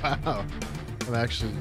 Wow. I'm actually.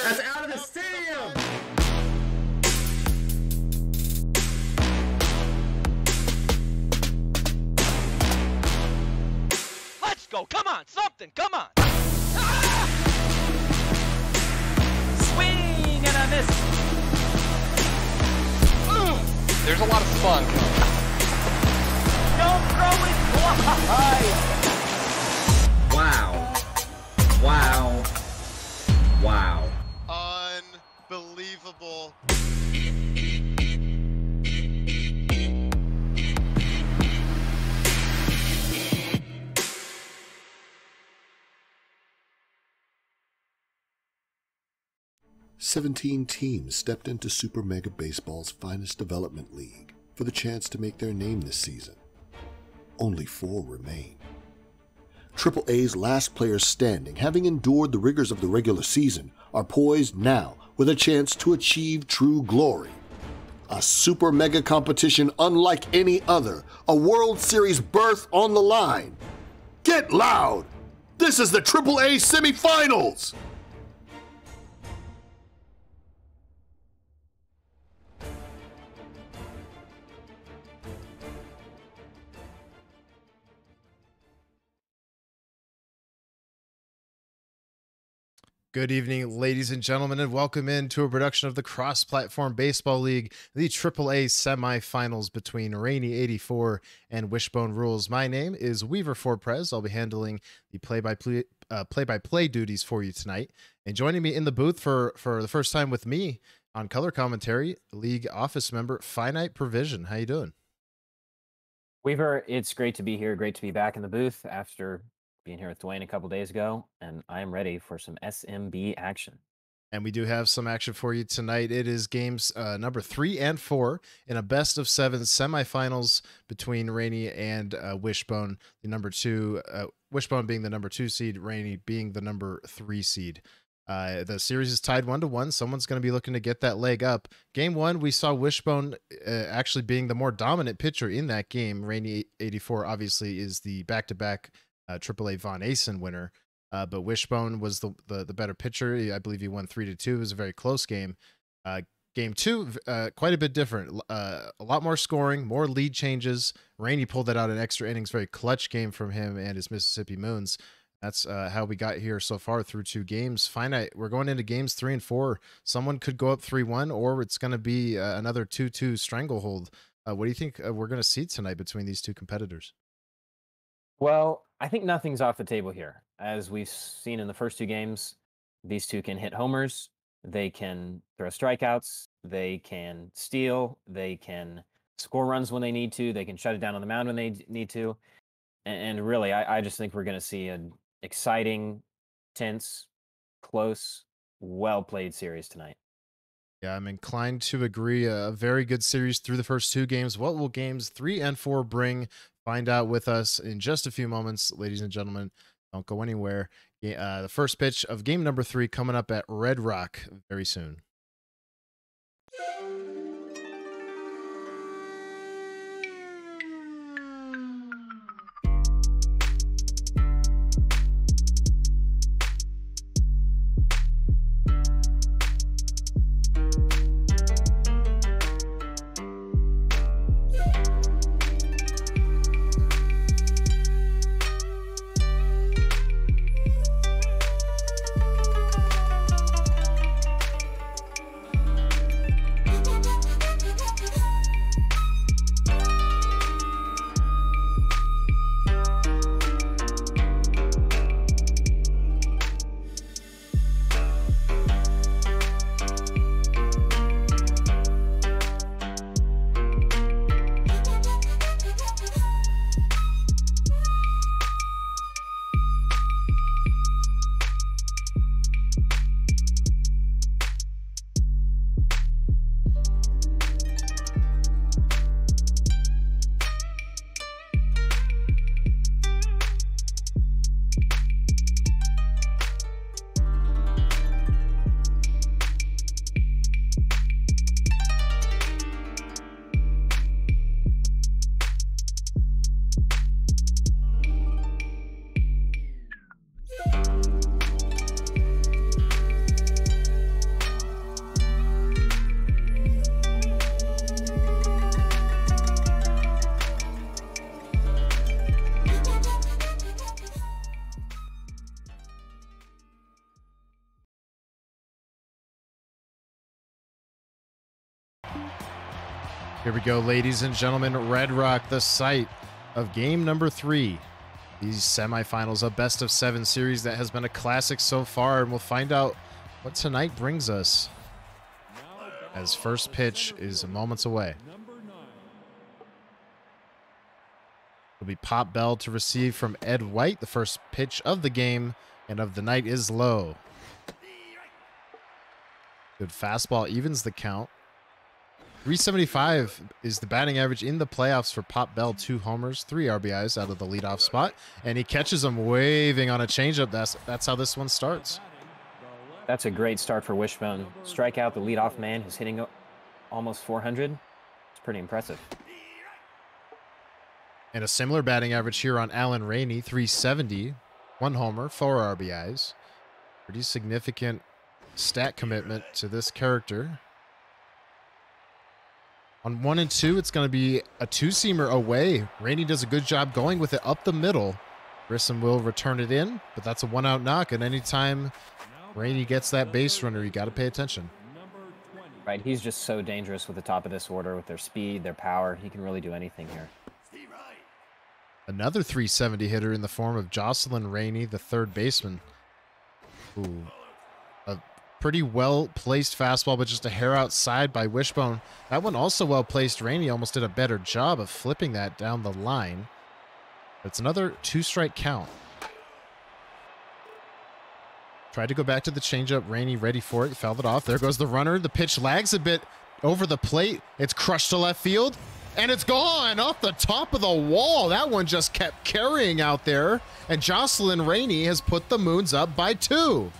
That's out of the stadium! Let's go! Come on! Something! Come on! Ah! Swing and a miss. There's a lot of spunk. Don't throw it wide. Wow. Wow. Wow. Unbelievable. 17 teams stepped into Super Mega Baseball's finest development league for the chance to make their name this season. Only 4 remain. AAA's last players standing, having endured the rigors of the regular season, are poised now with a chance to achieve true glory. A Super Mega competition unlike any other, a World Series berth on the line. Get loud! This is the AAA semifinals! Good evening, ladies and gentlemen, and welcome into a production of the Cross-Platform Baseball League, the AAA semifinals between Rainey84 and WishboneRulz. My name is Weaver Forprez. I'll be handling the play-by-play duties for you tonight. And joining me in the booth for the first time with me on color commentary, league office member Finite Provision. How you doing? Weaver, it's great to be here. Great to be back in the booth after being here with Dwayne a couple days ago, and I am ready for some SMB action. And we do have some action for you tonight. It is games number 3 and 4 in a best of 7 semifinals between Rainey and Wishbone. The number 2, Wishbone being the number 2 seed, Rainey being the number 3 seed. The series is tied 1-1. Someone's going to be looking to get that leg up. Game 1, we saw Wishbone actually being the more dominant pitcher in that game. Rainey84 obviously is the back-to-back AAA Von Asen winner. But Wishbone was the better pitcher. I believe he won 3-2. It was a very close game. Game 2, quite a bit different. A lot more scoring, more lead changes. Rainey pulled that out in extra innings. Very clutch game from him and his Mississippi Moons. That's how we got here so far through 2 games. Finite. We're going into games 3 and 4. Someone could go up 3-1, or it's going to be another 2-2 stranglehold. What do you think we're going to see tonight between these 2 competitors? Well, I think nothing's off the table here. As we've seen in the first 2 games, these 2 can hit homers, they can throw strikeouts, they can steal, they can score runs when they need to, they can shut it down on the mound when they need to. And really, I just think we're going to see an exciting, tense, close, well-played series tonight. Yeah, I'm inclined to agree. A very good series through the first 2 games. What will games 3 and 4 bring? Find out with us in just a few moments, ladies and gentlemen. Don't go anywhere. The first pitch of game number 3 coming up at Red Rock very soon. Here we go, ladies and gentlemen. Red Rock, the site of game number 3. These semifinals, a best of 7 series that has been a classic so far, and we'll find out what tonight brings us, as first pitch is moments away. It'll be pop bell to receive from Ed White. The first pitch of the game and of the night is low. Good fastball evens the count. 375 is the batting average in the playoffs for Pop Bell. 2 homers, 3 RBIs out of the leadoff spot, and he catches him waving on a changeup. That's how this one starts. That's a great start for Wishbone. Strike out the leadoff man who's hitting almost 400. It's pretty impressive. And a similar batting average here on Alan Rainey, 370, 1 homer, 4 RBIs. Pretty significant stat commitment to this character. On 1 and 2, it's going to be a 2-seamer away. Rainey does a good job going with it up the middle. Grissom will return it in, but that's a 1-out knock. And anytime Rainey gets that base runner, you got to pay attention. Right, he's just so dangerous with the top of this order with their speed, their power. He can really do anything here. Another 370 hitter in the form of Jocelyn Rainey, the third baseman. Ooh, a pretty well-placed fastball, but just a hair outside by Wishbone. That one also well-placed. Rainey almost did a better job of flipping that down the line. It's another 2-strike count. Tried to go back to the changeup. Rainey ready for it. Fouled it off. There goes the runner. The pitch lags a bit over the plate. It's crushed to left field. And it's gone off the top of the wall. That one just kept carrying out there. And Jocelyn Rainey has put the Moons up by 2.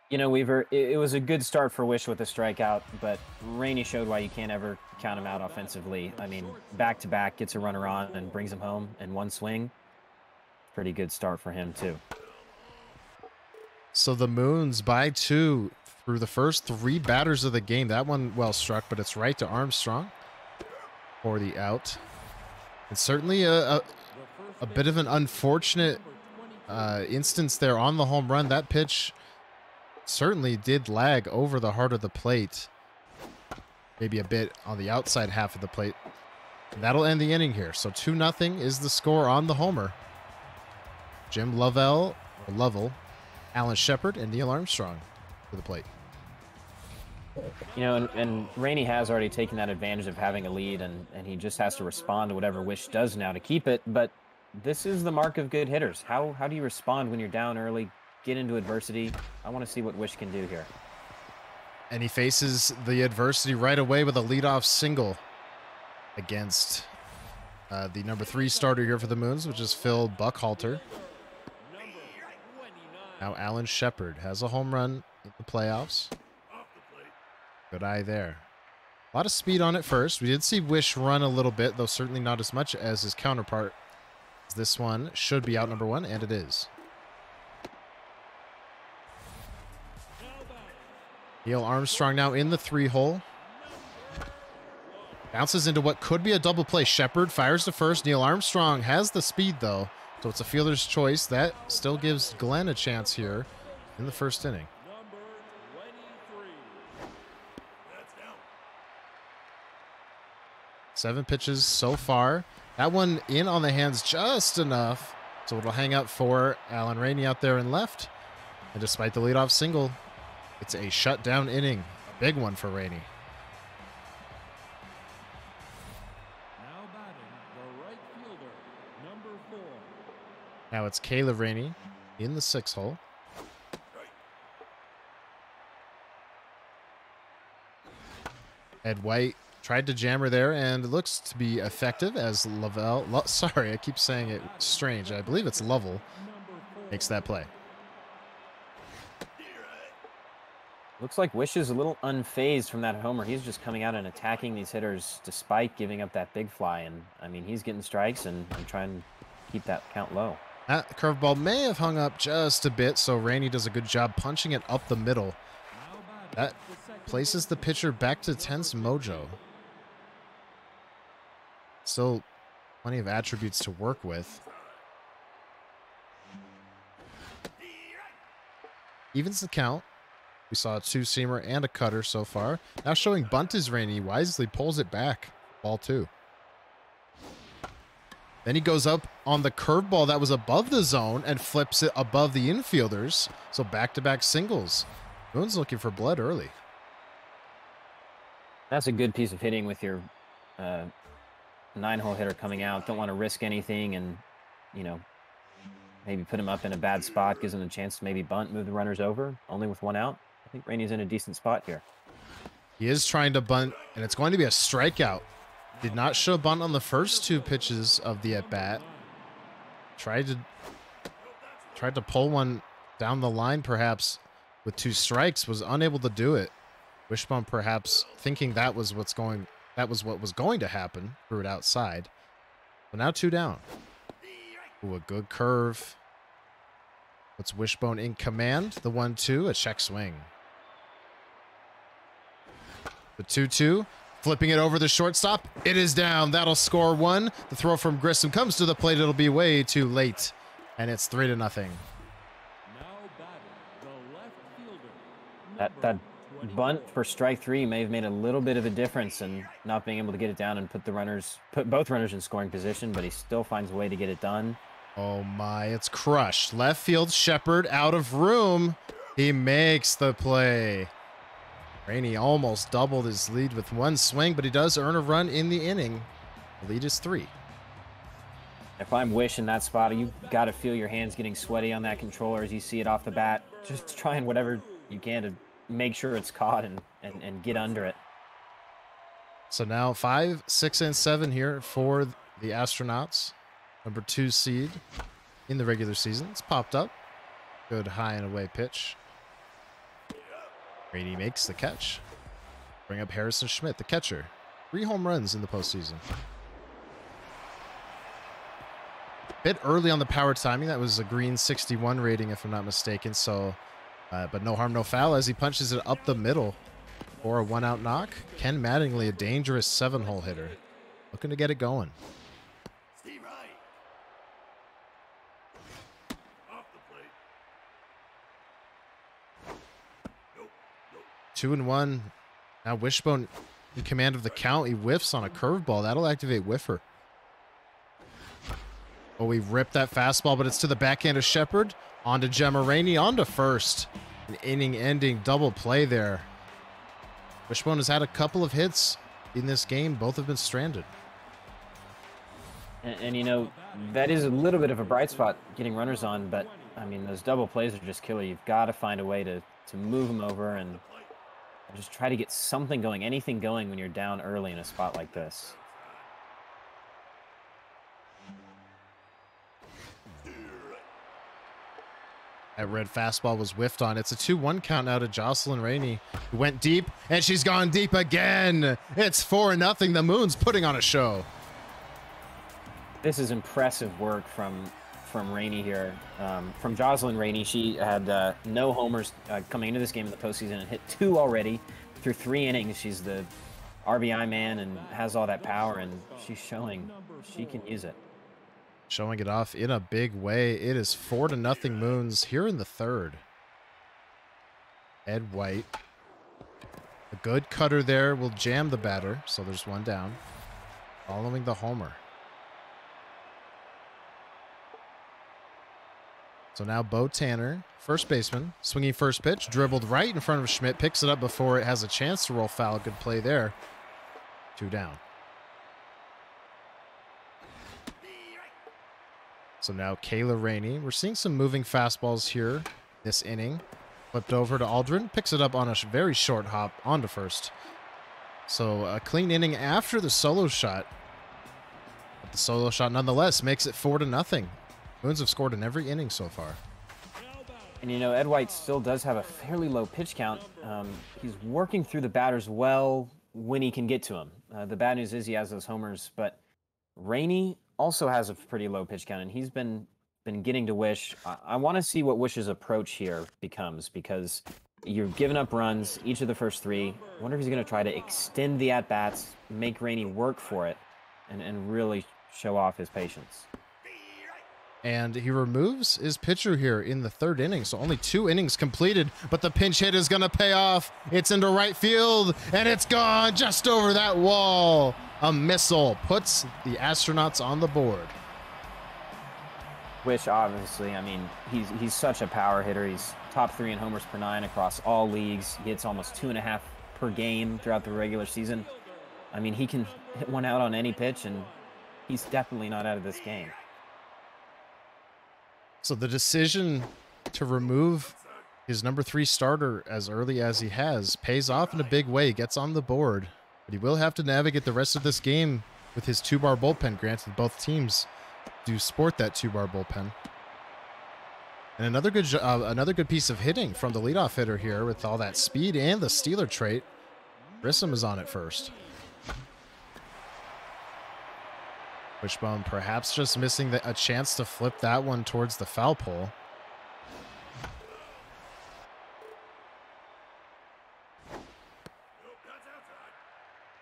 You know, Weaver, it was a good start for Wish with a strikeout, but Rainey showed why you can't ever count him out offensively. I mean, back-to-back, gets a runner on and brings him home in one swing. Pretty good start for him, too. So the Moons by 2 through the first 3 batters of the game. That one well struck, but it's right to Armstrong for the out. And certainly a bit of an unfortunate instance there on the home run. That pitch certainly did lag over the heart of the plate. Maybe a bit on the outside half of the plate. And that'll end the inning here. So 2-0 is the score on the homer. Jim Lovell, Alan Shepard, and Neil Armstrong for the plate. You know, and Rainey has already taken that advantage of having a lead, and he just has to respond to whatever Wish does now to keep it. But this is the mark of good hitters. How do you respond when you're down early, get into adversity? I want to see what Wish can do here. And he faces the adversity right away with a leadoff single against the number 3 starter here for the Moons, which is Phil Buckhalter. Now Alan Shepard has a home run in the playoffs. Good eye there. A lot of speed on it first. We did see Wish run a little bit, though certainly not as much as his counterpart. This one should be out number 1, and it is. Neil Armstrong now in the 3-hole. Bounces into what could be a double play. Shepard fires to first. Neil Armstrong has the speed, though, so it's a fielder's choice. That still gives Glenn a chance here in the first inning. 7 pitches so far. That one in on the hands just enough, so it'll hang up for Alan Rainey out there in left. And despite the leadoff single, it's a shutdown inning. A big one for Rainey. Now batting the right fielder, number 4. Now it's Kayla Rainey in the 6-hole. Ed White tried to jam her there, and it looks to be effective as sorry, I keep saying it strange. I believe it's Lovell makes that play. Looks like Wish is a little unfazed from that homer. He's just coming out and attacking these hitters despite giving up that big fly. And, I mean, he's getting strikes and trying to keep that count low. That curveball may have hung up just a bit, so Rainey does a good job punching it up the middle. That places the pitcher back to tense mojo. Still plenty of attributes to work with. Evens the count. We saw a 2-seamer and a cutter so far. Now showing bunt is Rainey. Wisely pulls it back. Ball 2. Then he goes up on the curveball that was above the zone and flips it above the infielders. So back-to-back singles. Moon's looking for blood early. That's a good piece of hitting with your 9-hole hitter coming out. Don't want to risk anything and, you know, maybe put him up in a bad spot. Gives him a chance to maybe bunt, move the runners over. Only with 1 out. I think Rainey's in a decent spot here. He is trying to bunt, and it's going to be a strikeout. Did not show bunt on the first 2 pitches of the at-bat. Tried to pull one down the line, perhaps, with 2 strikes. Was unable to do it. Wishbone perhaps thinking that was what was going to happen. Threw it outside. But now 2 down. Ooh, a good curve. Puts Wishbone in command. The 1-2, a check swing. The 2-2, flipping it over the shortstop. It is down. That'll score 1. The throw from Grissom comes to the plate. It'll be way too late. And it's 3-0. Now batting the left fielder. That bunt for strike 3 may have made a little bit of a difference in not being able to get it down and put both runners in scoring position, but he still finds a way to get it done. Oh my, it's crushed. Left field, Shepard out of room. He makes the play. Rainey almost doubled his lead with 1 swing, but he does earn a run in the inning. The lead is 3. If I'm Wish in that spot, you got to feel your hands getting sweaty on that controller as you see it off the bat. Just trying whatever you can to make sure it's caught and get under it. So now 5, 6, and 7 here for the Astronauts. Number 2 seed in the regular season. It's popped up. Good high and away pitch. Rainey makes the catch. Bring up Harrison Schmidt, the catcher. 3 home runs in the postseason. Bit early on the power timing. That was a green 61 rating, if I'm not mistaken. So, but no harm, no foul as he punches it up the middle for a 1-out knock. Ken Mattingly, a dangerous 7-hole hitter, looking to get it going. 2-1. Now Wishbone in command of the count. He whiffs on a curveball. That'll activate whiffer. Oh, we ripped that fastball, but it's to the backhand of Shepard. On to Gemma Rainey, on to first. An inning-ending double play there. Wishbone has had a couple of hits in this game. Both have been stranded. And you know, that is a little bit of a bright spot getting runners on, but I mean, those double plays are just killer. You've got to find a way to move them over and just try to get something going, anything going when you're down early in a spot like this. That red fastball was whiffed on. It's a 2-1 count now to Jocelyn Rainey, who went deep, and she's gone deep again. It's 4-0. The Moon's putting on a show. This is impressive work from Rainey here. From Jocelyn Rainey, she had no homers coming into this game in the postseason and hit 2 already through 3 innings. She's the RBI man and has all that power, and she's showing she can use it. Showing it off in a big way. It is 4-0 Moons here in the 3rd. Ed White. A good cutter there will jam the batter, so there's 1 down. Following the homer. So now Bo Tanner, first baseman, swinging first pitch, dribbled right in front of Schmidt, picks it up before it has a chance to roll foul. Good play there. 2 down. So now Kayla Rainey. We're seeing some moving fastballs here this inning. Flipped over to Aldrin, picks it up on a very short hop onto first. So a clean inning after the solo shot. But the solo shot nonetheless makes it 4-0. Moons have scored in every inning so far. And you know, Ed White still does have a fairly low pitch count. He's working through the batters well when he can get to them. The bad news is he has those homers, but Rainey also has a pretty low pitch count, and he's been getting to Wish. I want to see what Wish's approach here becomes, because you're giving up runs each of the first 3. I wonder if he's going to try to extend the at-bats, make Rainey work for it, and really show off his patience. And he removes his pitcher here in the 3rd inning. So only 2 innings completed, but the pinch hit is going to pay off. It's into right field, and it's gone just over that wall. A missile puts the Astronauts on the board. Wish, obviously, I mean, he's such a power hitter. He's top 3 in homers per 9 across all leagues. He hits almost 2.5 per game throughout the regular season. I mean, he can hit one out on any pitch, and he's definitely not out of this game. So the decision to remove his number 3 starter as early as he has pays off in a big way. He gets on the board, but he will have to navigate the rest of this game with his 2-bar bullpen. Granted, both teams do sport that 2-bar bullpen. And another good piece of hitting from the leadoff hitter here with all that speed and the stealer trait. Grissom is on it first. Wishbone perhaps just missing a chance to flip that one towards the foul pole.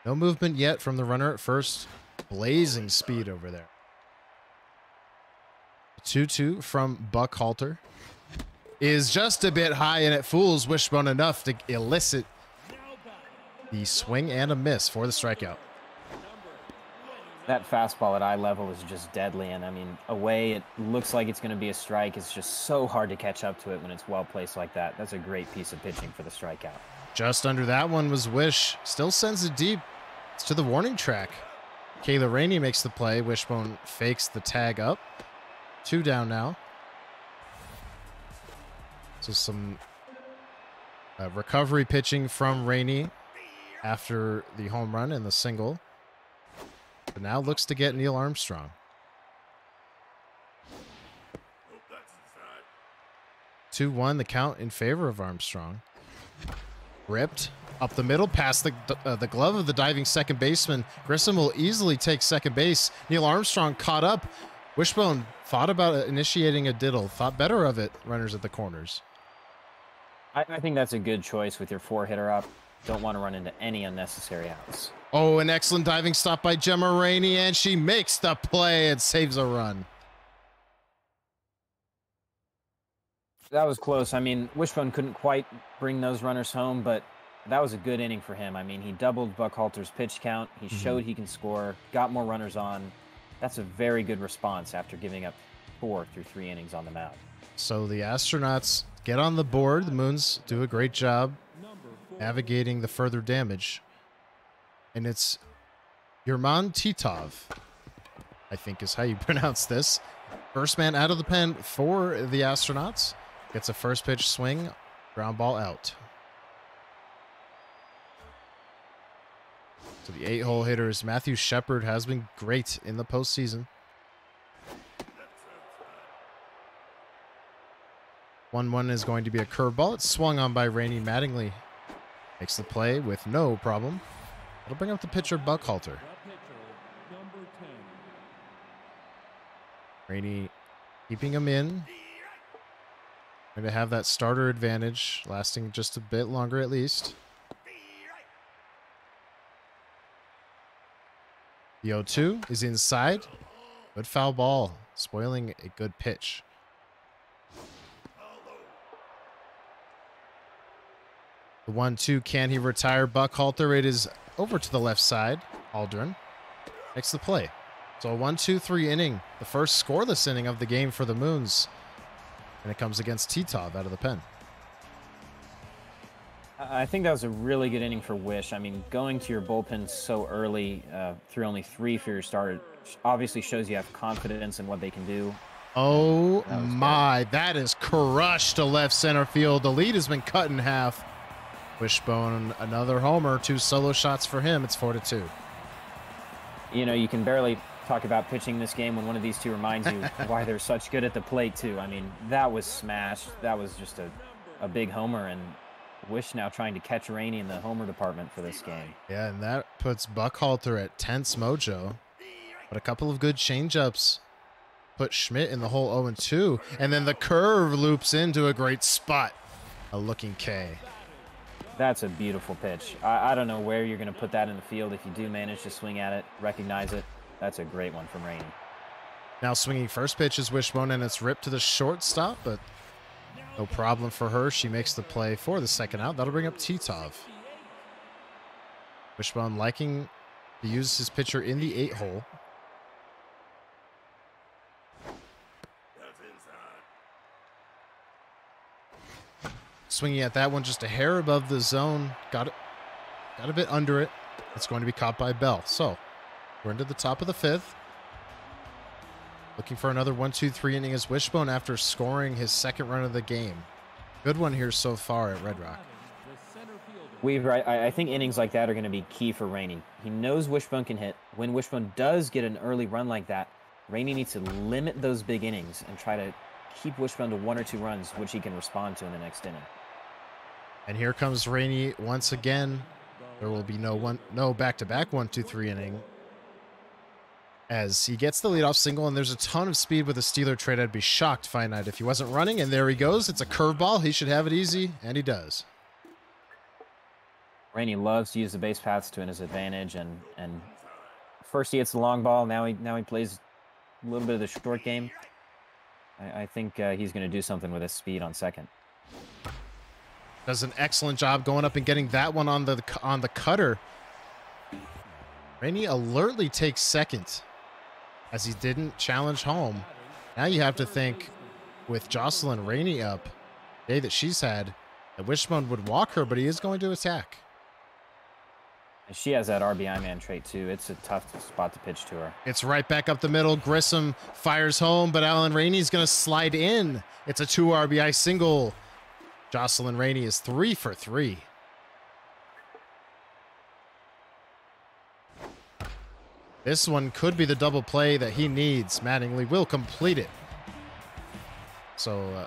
No movement yet from the runner at first. Blazing speed over there. 2-2 from Buck Halter is just a bit high, and it fools Wishbone enough to elicit the swing and a miss for the strikeout. That fastball at eye level is just deadly, and I mean, away it looks like it's going to be a strike. It's just so hard to catch up to it when it's well placed like that. That's a great piece of pitching for the strikeout. Just under that one was Wish. Still sends it deep. It's to the warning track. Kayla Rainey makes the play. Wishbone fakes the tag up. 2 down now. So some recovery pitching from Rainey after the home run and the single. But now looks to get Neil Armstrong. 2-1 the count in favor of Armstrong. Ripped up the middle past the glove of the diving second baseman. Grissom will easily take second base. Neil Armstrong caught up. Wishbone thought about initiating a diddle. Thought better of it. Runners at the corners. I think that's a good choice with your 4-hitter up. Don't want to run into any unnecessary outs. Oh, an excellent diving stop by Gemma Rainey, and she makes the play and saves a run. That was close. I mean, Wishbone couldn't quite bring those runners home, but that was a good inning for him. I mean, he doubled Buckhalter's pitch count. He showed he can score, got more runners on. That's a very good response after giving up 4 through 3 innings on the mound. So the Astronauts get on the board. The Moons do a great job navigating the further damage. And it's Yerman Titov, I think is how you pronounce this. First man out of the pen for the Astronauts. Gets a first pitch swing, ground ball out. So the 8-hole hitters, Matthew Shepard has been great in the postseason. 1-1 is going to be a curveball. It's swung on by Rainey Mattingly. Makes the play with no problem. It'll bring up the pitcher, Buckhalter. Rainey keeping him in. Going to have that starter advantage, lasting just a bit longer at least. The 0-2 is inside. Good foul ball, spoiling a good pitch. The 1-2, can he retire Buckhalter? It is over to the left side. Aldrin makes the play. So a 1-2-3 inning, the first scoreless inning of the game for the Moons. And it comes against Titov out of the pen. I think that was a really good inning for Wish. I mean, going to your bullpen so early through only 3 for your starter obviously shows you have confidence in what they can do. Oh my, that is crushed to left center field. The lead has been cut in half. Wishbone, another homer, 2 solo shots for him. It's 4-2. You know, you can barely talk about pitching this game when one of these two reminds you why they're such good at the plate, too. I mean, that was smashed. That was just a big homer, and Wish now trying to catch Rainey in the homer department for this game. Yeah, and that puts Buckhalter at tense mojo. But a couple of good changeups put Schmidt in the hole 0-2, and then the curve loops into a great spot. A looking K. That's a beautiful pitch. I don't know where you're going to put that in the field. If you do manage to swing at it, recognize it, that's a great one from Rainey. Now swinging first pitch is Wishbone, and it's ripped to the shortstop, but no problem for her. She makes the play for the second out. That'll bring up Titov. Wishbone liking to use his pitcher in the 8-hole. Swinging at that one just a hair above the zone. Got a bit under it. It's going to be caught by Bell. So we're into the top of the 5th. Looking for another 1-2-3 inning as Wishbone after scoring his second run of the game. Good one here so far at Red Rock. I think innings like that are going to be key for Rainey. He knows Wishbone can hit. When Wishbone does get an early run like that, Rainey needs to limit those big innings and try to keep Wishbone to 1 or 2 runs, which he can respond to in the next inning. And here comes Rainey once again. There will be no back-to-back 1-2-3 inning as he gets the leadoff single, and there's a ton of speed with a Steeler trade. I'd be shocked, Finite, if he wasn't running, and there he goes. It's a curveball. He should have it easy, and he does. Rainey loves to use the base paths to his advantage, and first he hits the long ball. Now he plays a little bit of the short game. I think he's going to do something with his speed on second. Does an excellent job going up and getting that one on the cutter. Rainey alertly takes second as he didn't challenge home. Now you have to think with Jocelyn Rainey up, the day that she's had, that Wishbone would walk her, but he is going to attack. She has that RBI man trait too. It's a tough spot to pitch to her. It's right back up the middle. Grissom fires home, but Alan Rainey's going to slide in. It's a 2 RBI single. Jocelyn Rainey is 3 for 3. This one could be the double play that he needs. Mattingly will complete it. So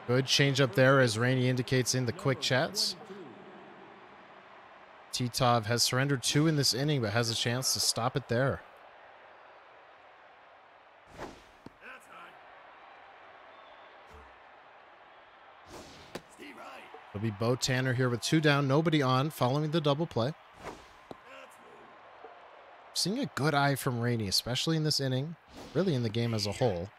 good changeup there, as Rainey indicates in the quick chats. Titov has surrendered 2 in this inning, but has a chance to stop it there. It'll be Bo Tanner here with 2 down, nobody on, following the double play. Seeing a good eye from Rainey, especially in this inning, really in the game as a whole.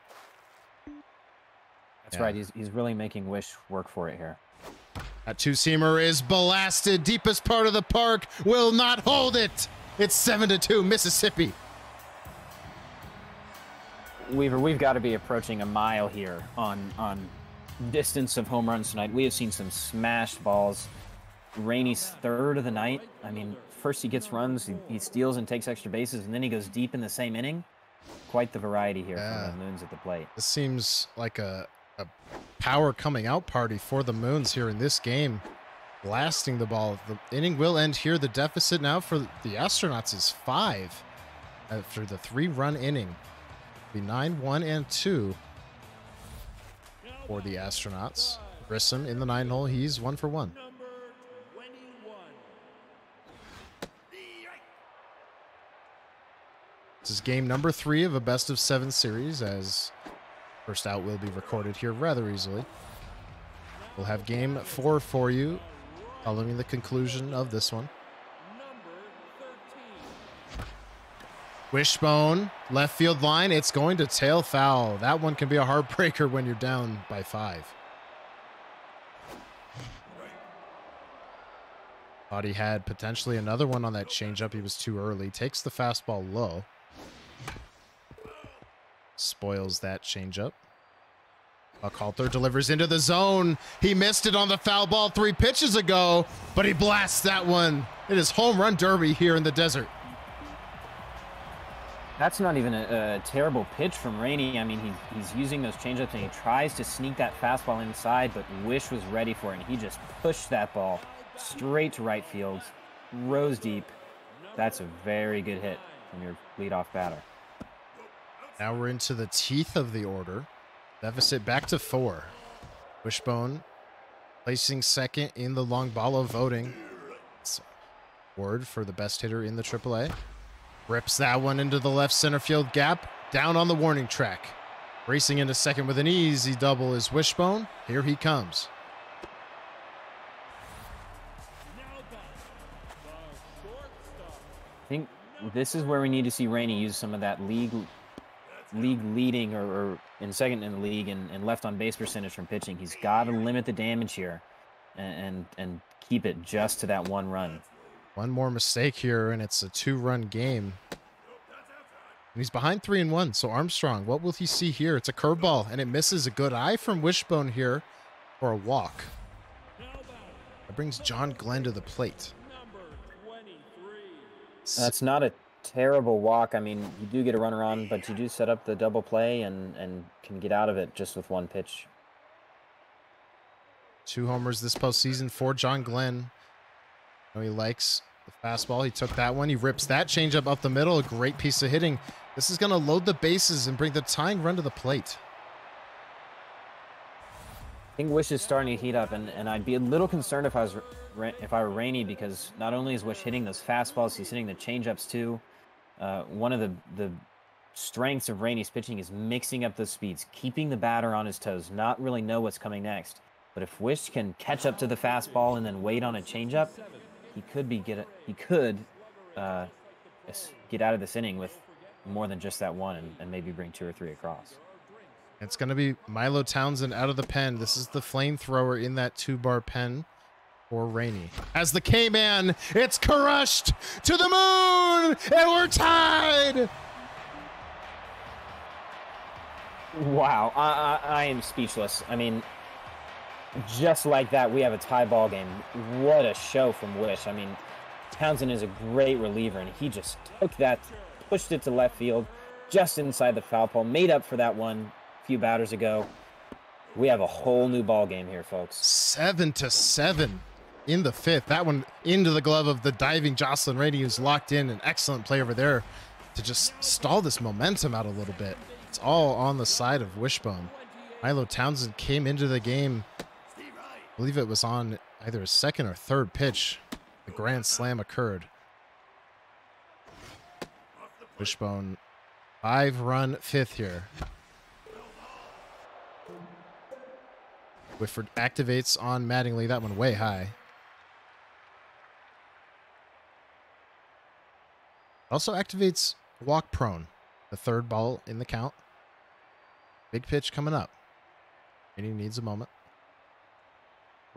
That's right. He's really making Wish work for it here. That 2-seamer is blasted. Deepest part of the park, will not hold it. It's 7-2 Mississippi. Weaver, we've got to be approaching a mile here on distance of home runs tonight. We have seen some smashed balls. Rainey's 3rd of the night. I mean, first he gets runs, he steals and takes extra bases, and then he goes deep in the same inning. Quite the variety here from the Moons at the plate. This seems like a power coming out party for the Moons here in this game. Blasting the ball. The inning will end here. The deficit now for the Astronauts is 5 after the 3-run inning. It'll be 9-1 and 2 for the Astronauts. Grissom in the 9-hole. He's 1 for 1. This is game number 3 of a best-of-7 series, as first out will be recorded here rather easily. We'll have game 4 for you following the conclusion of this one. Wishbone, left field line. It's going to tail foul. That one can be a heartbreaker when you're down by 5. Thought he had potentially another one on that changeup. He was too early. Takes the fastball low. Spoils that changeup. Buckhalter delivers into the zone. He missed it on the foul ball 3 pitches ago, but he blasts that one. It is home run derby here in the desert. That's not even a terrible pitch from Rainey. I mean, he's using those changeups, and he tries to sneak that fastball inside, but Wish was ready for it, and he just pushed that ball straight to right field, rose deep. That's a very good hit from your leadoff batter. Now we're into the teeth of the order. Deficit back to 4. Wishbone placing second in the long ball of voting. Award for the best hitter in the AAA. Rips that one into the left center field gap. Down on the warning track. Racing into second with an easy double is Wishbone. Here he comes. I think this is where we need to see Rainey use some of that league leading or in second in the league and left on base percentage from pitching. He's got to limit the damage here and keep it just to that 1 run. One more mistake here, and it's a 2-run game. And he's behind 3-1, so Armstrong, what will he see here? It's a curveball, and it misses. A good eye from Wishbone here for a walk. That brings John Glenn to the plate. That's not a terrible walk. I mean, you do get a runner on, but you do set up the double play and can get out of it just with 1 pitch. 2 homers this postseason for John Glenn. I know he likes the fastball. He took that one. He rips that changeup up the middle. A great piece of hitting. This is going to load the bases and bring the tying run to the plate. I think Wish is starting to heat up, and I'd be a little concerned if I were Rainey, because not only is Wish hitting those fastballs, he's hitting the changeups too. One of the strengths of Rainey's pitching is mixing up the speeds, keeping the batter on his toes, not really know what's coming next. But if Wish can catch up to the fastball and then wait on a changeup, he could get out of this inning with more than just that one and maybe bring 2 or 3 across. It's going to be Milo Townsend out of the pen. This is the flamethrower in that 2-bar pen for Rainey. As the K-Man, it's crushed to the moon, and we're tied! Wow, I am speechless. I mean, just like that, we have a tie ball game. What a show from Wish. I mean, Townsend is a great reliever, and he just took that, pushed it to left field, just inside the foul pole, made up for that one a few batters ago. We have a whole new ball game here, folks. 7-7 in the fifth. That one into the glove of the diving Jocelyn Rainey, who's locked in. An excellent play over there to just stall this momentum out a little bit. It's all on the side of Wishbone. Milo Townsend came into the game, I believe it was on either a second or third pitch. The grand slam occurred. Wishbone 5-run fifth here. Whitford activates on Mattingly. That one way high. Also activates walk prone. The third ball in the count. Big pitch coming up. And he needs a moment.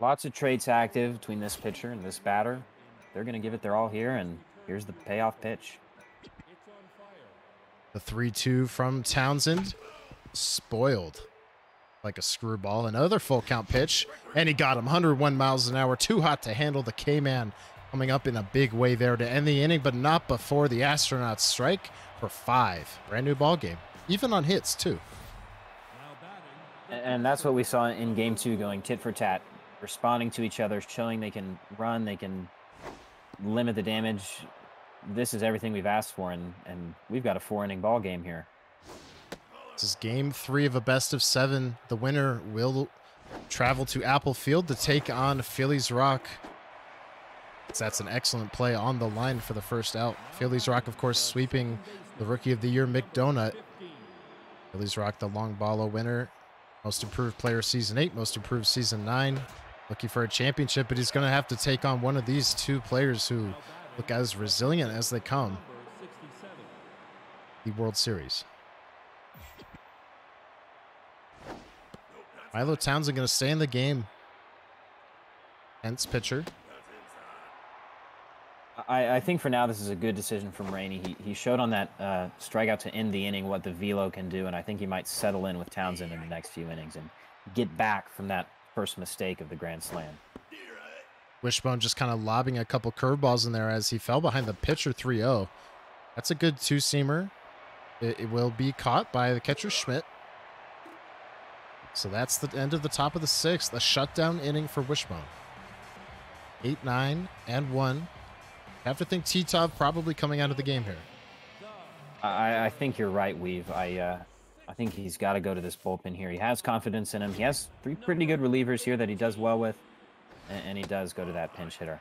Lots of traits active between this pitcher and this batter. They're going to give it their all here, and here's the payoff pitch. The 3-2 from Townsend. Spoiled like a screwball. Another full count pitch, and he got him. 101 miles an hour. Too hot to handle. The K-Man coming up in a big way there to end the inning, but not before the Astronauts strike for 5. Brand new ball game. Even on hits, too. And that's what we saw in game 2, going tit for tat, responding to each other, showing they can run, they can limit the damage. This is everything we've asked for, and we've got a 4-inning ball game here. This is game 3 of a best of 7. The winner will travel to Apple Field to take on Phillies Rock. That's an excellent play on the line for the first out. Phillies Rock, of course, sweeping the Rookie of the Year, Mick Donut. Phillies Rock, the long ball winner. Most improved player season 8, most improved season 9. Looking for a championship, but he's going to have to take on one of these two players who look as resilient as they come. The World Series. Milo Townsend going to stay in the game. Hence pitcher. I think for now this is a good decision from Rainey. He showed on that strikeout to end the inning what the velo can do, and I think he might settle in with Townsend in the next few innings and get back from that first mistake of the grand slam. Wishbone just kind of lobbing a couple curveballs in there as he fell behind the pitcher 3-0. That's a good two-seamer. It will be caught by the catcher Schmidt. So that's the end of the top of the 6th. A shutdown inning for Wishbone. 8, 9, and 1. I have to think Titov probably coming out of the game here. I think you're right, Weave. I think he's got to go to this bullpen here. He has confidence in him. He has 3 pretty good relievers here that he does well with, and he does go to that pinch hitter.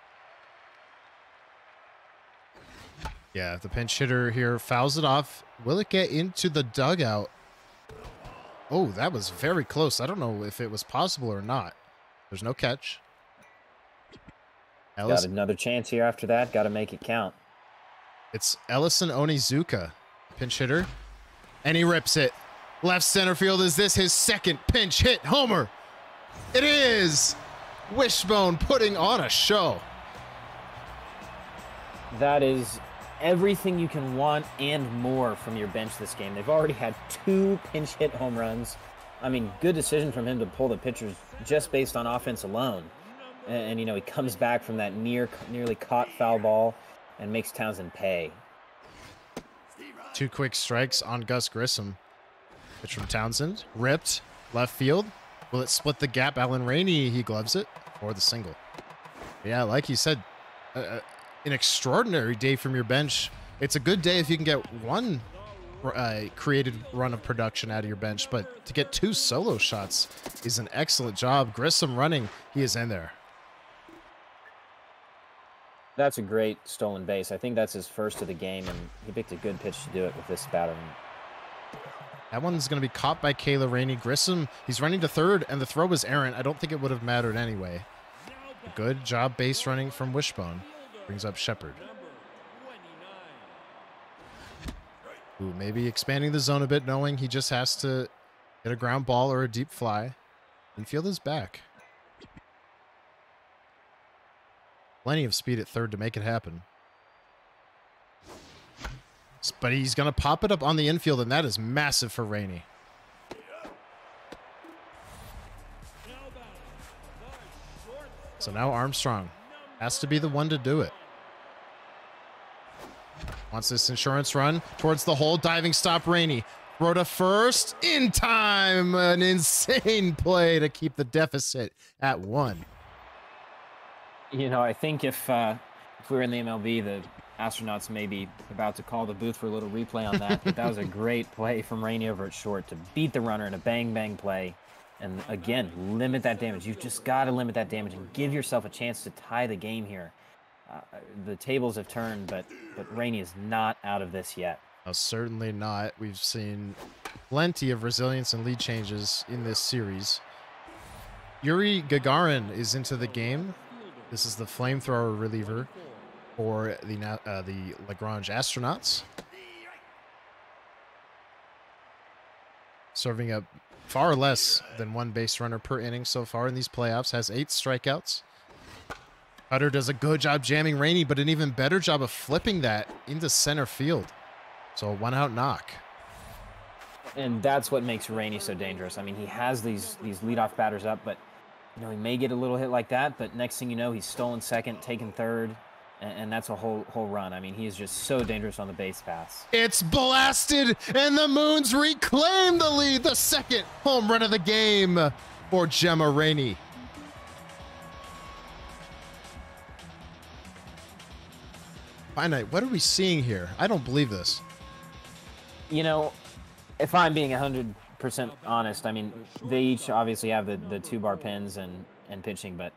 Yeah, the pinch hitter here fouls it off. Will it get into the dugout? Oh, that was very close. I don't know if it was possible or not. There's no catch. Got another chance here after that. Got to make it count. It's Ellison Onizuka, pinch hitter, and he rips it. Left center field. Is this his second pinch hit homer? It is. Wishbone putting on a show. That is everything you can want and more from your bench this game. They've already had 2 pinch hit home runs. I mean, good decision from him to pull the pitchers just based on offense alone. And you know, he comes back from that nearly caught foul ball and makes Townsend pay. 2 quick strikes on Gus Grissom. Pitch from Townsend. Ripped. Left field. Will it split the gap? Alan Rainey, he gloves it for the single. Yeah, like you said, an extraordinary day from your bench. It's a good day if you can get 1 created run of production out of your bench, but to get 2 solo shots is an excellent job. Grissom running. He is in there. That's a great stolen base. I think that's his first of the game, and he picked a good pitch to do it with this batter. That one's going to be caught by Kayla Rainey. Grissom, he's running to third, and the throw was errant. I don't think it would have mattered anyway. A good job base running from Wishbone. Brings up Shepard. Ooh, maybe expanding the zone a bit, knowing he just has to get a ground ball or a deep fly. Infield is back. Plenty of speed at third to make it happen. But he's going to pop it up on the infield, and that is massive for Rainey. So now Armstrong has to be the one to do it. Wants this insurance run towards the hole. Diving stop, Rainey. Throw to first. In time. An insane play to keep the deficit at 1. You know, I think if we were in the MLB, the Astronauts may be about to call the booth for a little replay on that. But that was a great play from Rainey over at short to beat the runner in a bang-bang play. And again, limit that damage. You've just got to limit that damage and give yourself a chance to tie the game here. The tables have turned, but Rainey is not out of this yet. No, certainly not. We've seen plenty of resilience and lead changes in this series. Yuri Gagarin is into the game. This is the flamethrower reliever for the Lagrange Astronauts. Serving up far less than 1 base runner per inning so far in these playoffs. Has 8 strikeouts. Cutter does a good job jamming Rainey, but an even better job of flipping that into center field. So a 1-out knock. And that's what makes Rainey so dangerous. I mean, he has these leadoff batters up, but you know, he may get a little hit like that, but next thing you know, he's stolen second, taken third, and that's a whole run. I mean, he is just so dangerous on the base pass. It's blasted, and the Moons reclaim the lead. The second home run of the game for Gemma Rainey. Finite, what are we seeing here? I don't believe this. You know, if I'm being 100% honest, I mean, they each obviously have the 2-bar pins and pitching, but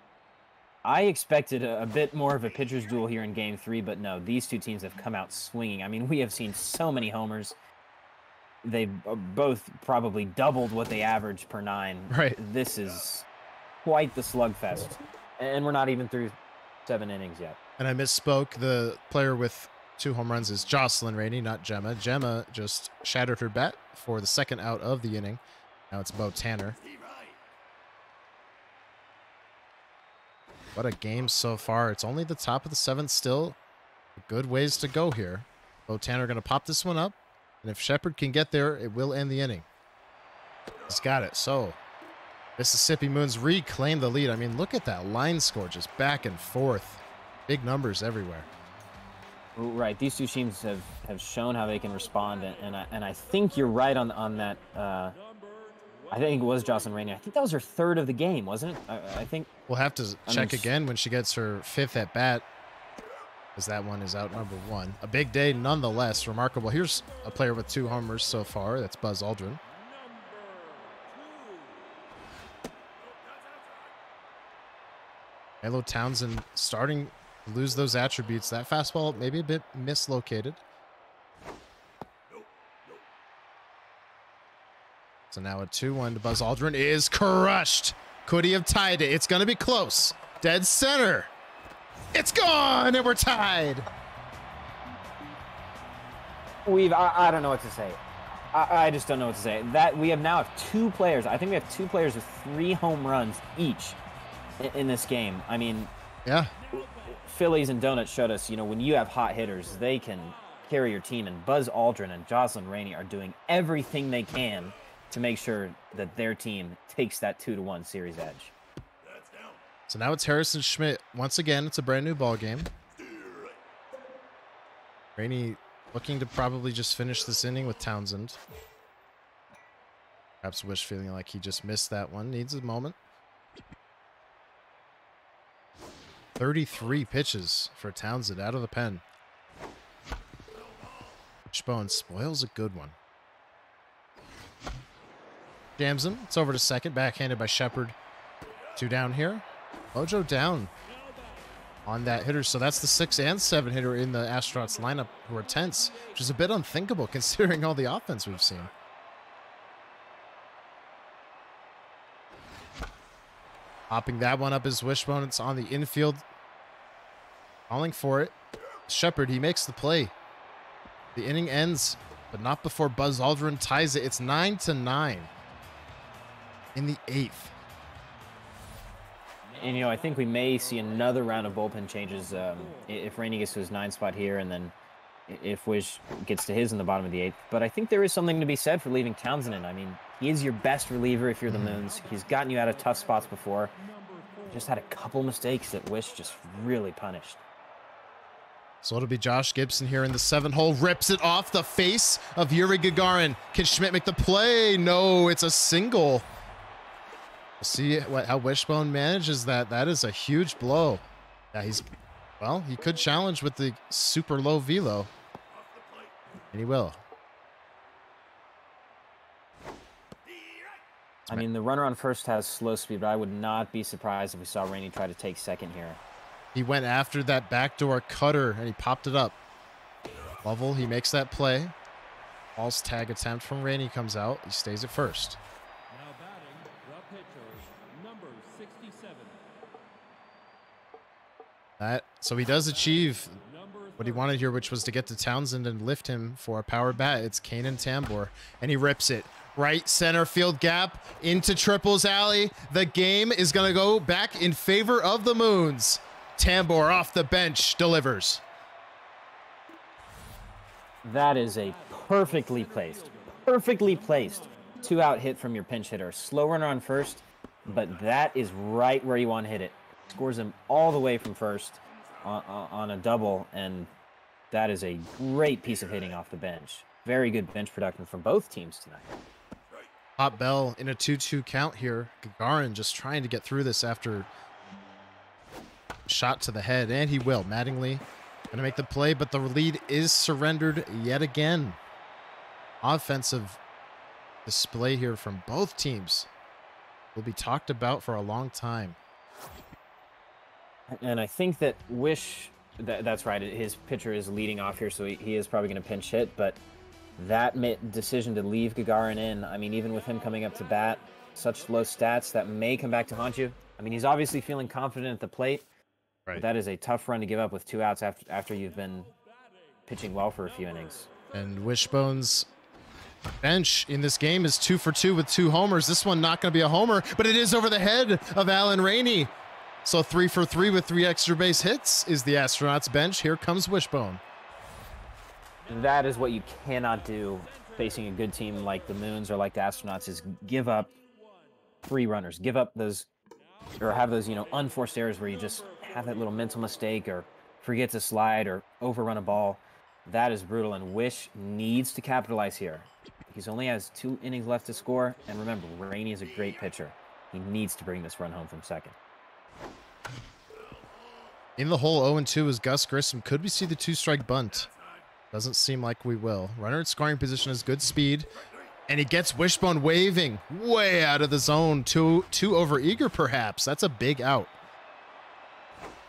I expected a bit more of a pitcher's duel here in Game 3, but no, these two teams have come out swinging. I mean, we have seen so many homers. They both probably doubled what they average per 9. Right. This is quite the slugfest, and we're not even through 7 innings yet. And I misspoke. The player with 2 home runs is Jocelyn Rainey, not Gemma. Gemma just shattered her bat for the 2nd out of the inning. Now it's Bo Tanner. What a game so far. It's only the top of the 7th still. Good ways to go here. Bo Tanner going to pop this one up. And if Shepard can get there, it will end the inning. He's got it. So Mississippi Moons reclaim the lead. I mean, look at that line score just back and forth. Big numbers everywhere. Right. These two teams have shown how they can respond, and I think you're right on that. I think it was Jocelyn Rainey. I think that was her 3rd of the game, wasn't it? I think we'll have to check again when she gets her 5th at bat, because that one is out number 1. A big day nonetheless. Remarkable. Here's a player with 2 homers so far. That's Buzz Aldrin. Milo Townsend starting to lose those attributes. That fastball maybe a bit mislocated. So now a 2-1 to Buzz Aldrin is crushed. Could he have tied it? It's going to be close. Dead center. It's gone, and we're tied. I don't know what to say. I just don't know what to say. That we have 2 players. I think we have 2 players with 3 home runs each in this game. I mean, yeah. Phillies and Donuts showed us, you know, when you have hot hitters, they can carry your team. And Buzz Aldrin and Jocelyn Rainey are doing everything they can to make sure that their team takes that 2-1 series edge. So now it's Harrison Schmidt. Once again, it's a brand new ball game. Rainey looking to probably just finish this inning with Townsend. Perhaps Wish feeling like he just missed that one. Needs a moment. 33 pitches for Townsend out of the pen. Wishbone spoils a good one. Jams him. It's over to second. Backhanded by Shepard. 2 down here. Mojo down on that hitter. So that's the 6 and 7 hitter in the Astronauts lineup who are tense, which is a bit unthinkable considering all the offense we've seen. Hopping that one up is Wishbone. It's on the infield. Calling for it. Shepard, he makes the play. The inning ends, but not before Buzz Aldrin ties it. It's 9-9 in the 8th. And, you know, I think we may see another round of bullpen changes if Rainey gets to his 9 spot here, and then if Wish gets to his in the bottom of the 8th. But I think there is something to be said for leaving Townsend in. I mean, he is your best reliever if you're the Moons. He's gotten you out of tough spots before. Just had a couple mistakes that Wish just really punished. So it'll be Josh Gibson here in the 7-hole. Rips it off the face of Yuri Gagarin. Can Schmidt make the play? No, it's a single. We'll see how Wishbone manages that. That is a huge blow. Yeah, well, he could challenge with the super low velo. And he will. I mean, the runner on first has slow speed, but I would not be surprised if we saw Rainey try to take second here. He went after that backdoor cutter, and he popped it up. Lovell, he makes that play. False tag attempt from Rainey comes out. He stays at first. Now batting, the pitcher, number 67. So he does achieve what he wanted here, which was to get to Townsend and lift him for a power bat. It's Kanan Tambor, and he rips it. Right center field gap into Triples Alley. The game is going to go back in favor of the Moons. Tambor off the bench delivers. That is a perfectly placed 2-out hit from your pinch hitter. Slow runner on first, but that is right where you want to hit it. Scores him all the way from first on a double, and that is a great piece of hitting off the bench. Very good bench production from both teams tonight. Pop Bell in a 2-2 count here. Gagarin just trying to get through this after shot to the head, and he will. Mattingly going to make the play, but the lead is surrendered yet again. Offensive display here from both teams will be talked about for a long time. And I think that that's right. His pitcher is leading off here, so he is probably going to pinch hit, but that decision to leave Gagarin in, I mean, even with him coming up to bat, such low stats, that may come back to haunt you. I mean, he's obviously feeling confident at the plate. Right. But that is a tough run to give up with 2 outs after you've been pitching well for a few innings. And Wishbone's bench in this game is 2 for 2 with 2 homers. This one not going to be a homer, but it is over the head of Alan Rainey. So 3 for 3 with 3 extra base hits is the Astronauts bench. Here comes Wishbone. That is what you cannot do facing a good team like the Moons or like the Astronauts, is give up 3 runners. Give up those, or have those, unforced errors where you just have that little mental mistake or forget to slide or overrun a ball. That is brutal, and Wish needs to capitalize here. He only has 2 innings left to score, and remember, Rainey is a great pitcher. He needs to bring this run home from second. In the hole, 0-2 is Gus Grissom. Could we see the 2-strike bunt? Doesn't seem like we will. Runner at scoring position has good speed, and he gets Wishbone waving way out of the zone. Too over eager, perhaps. That's a big out.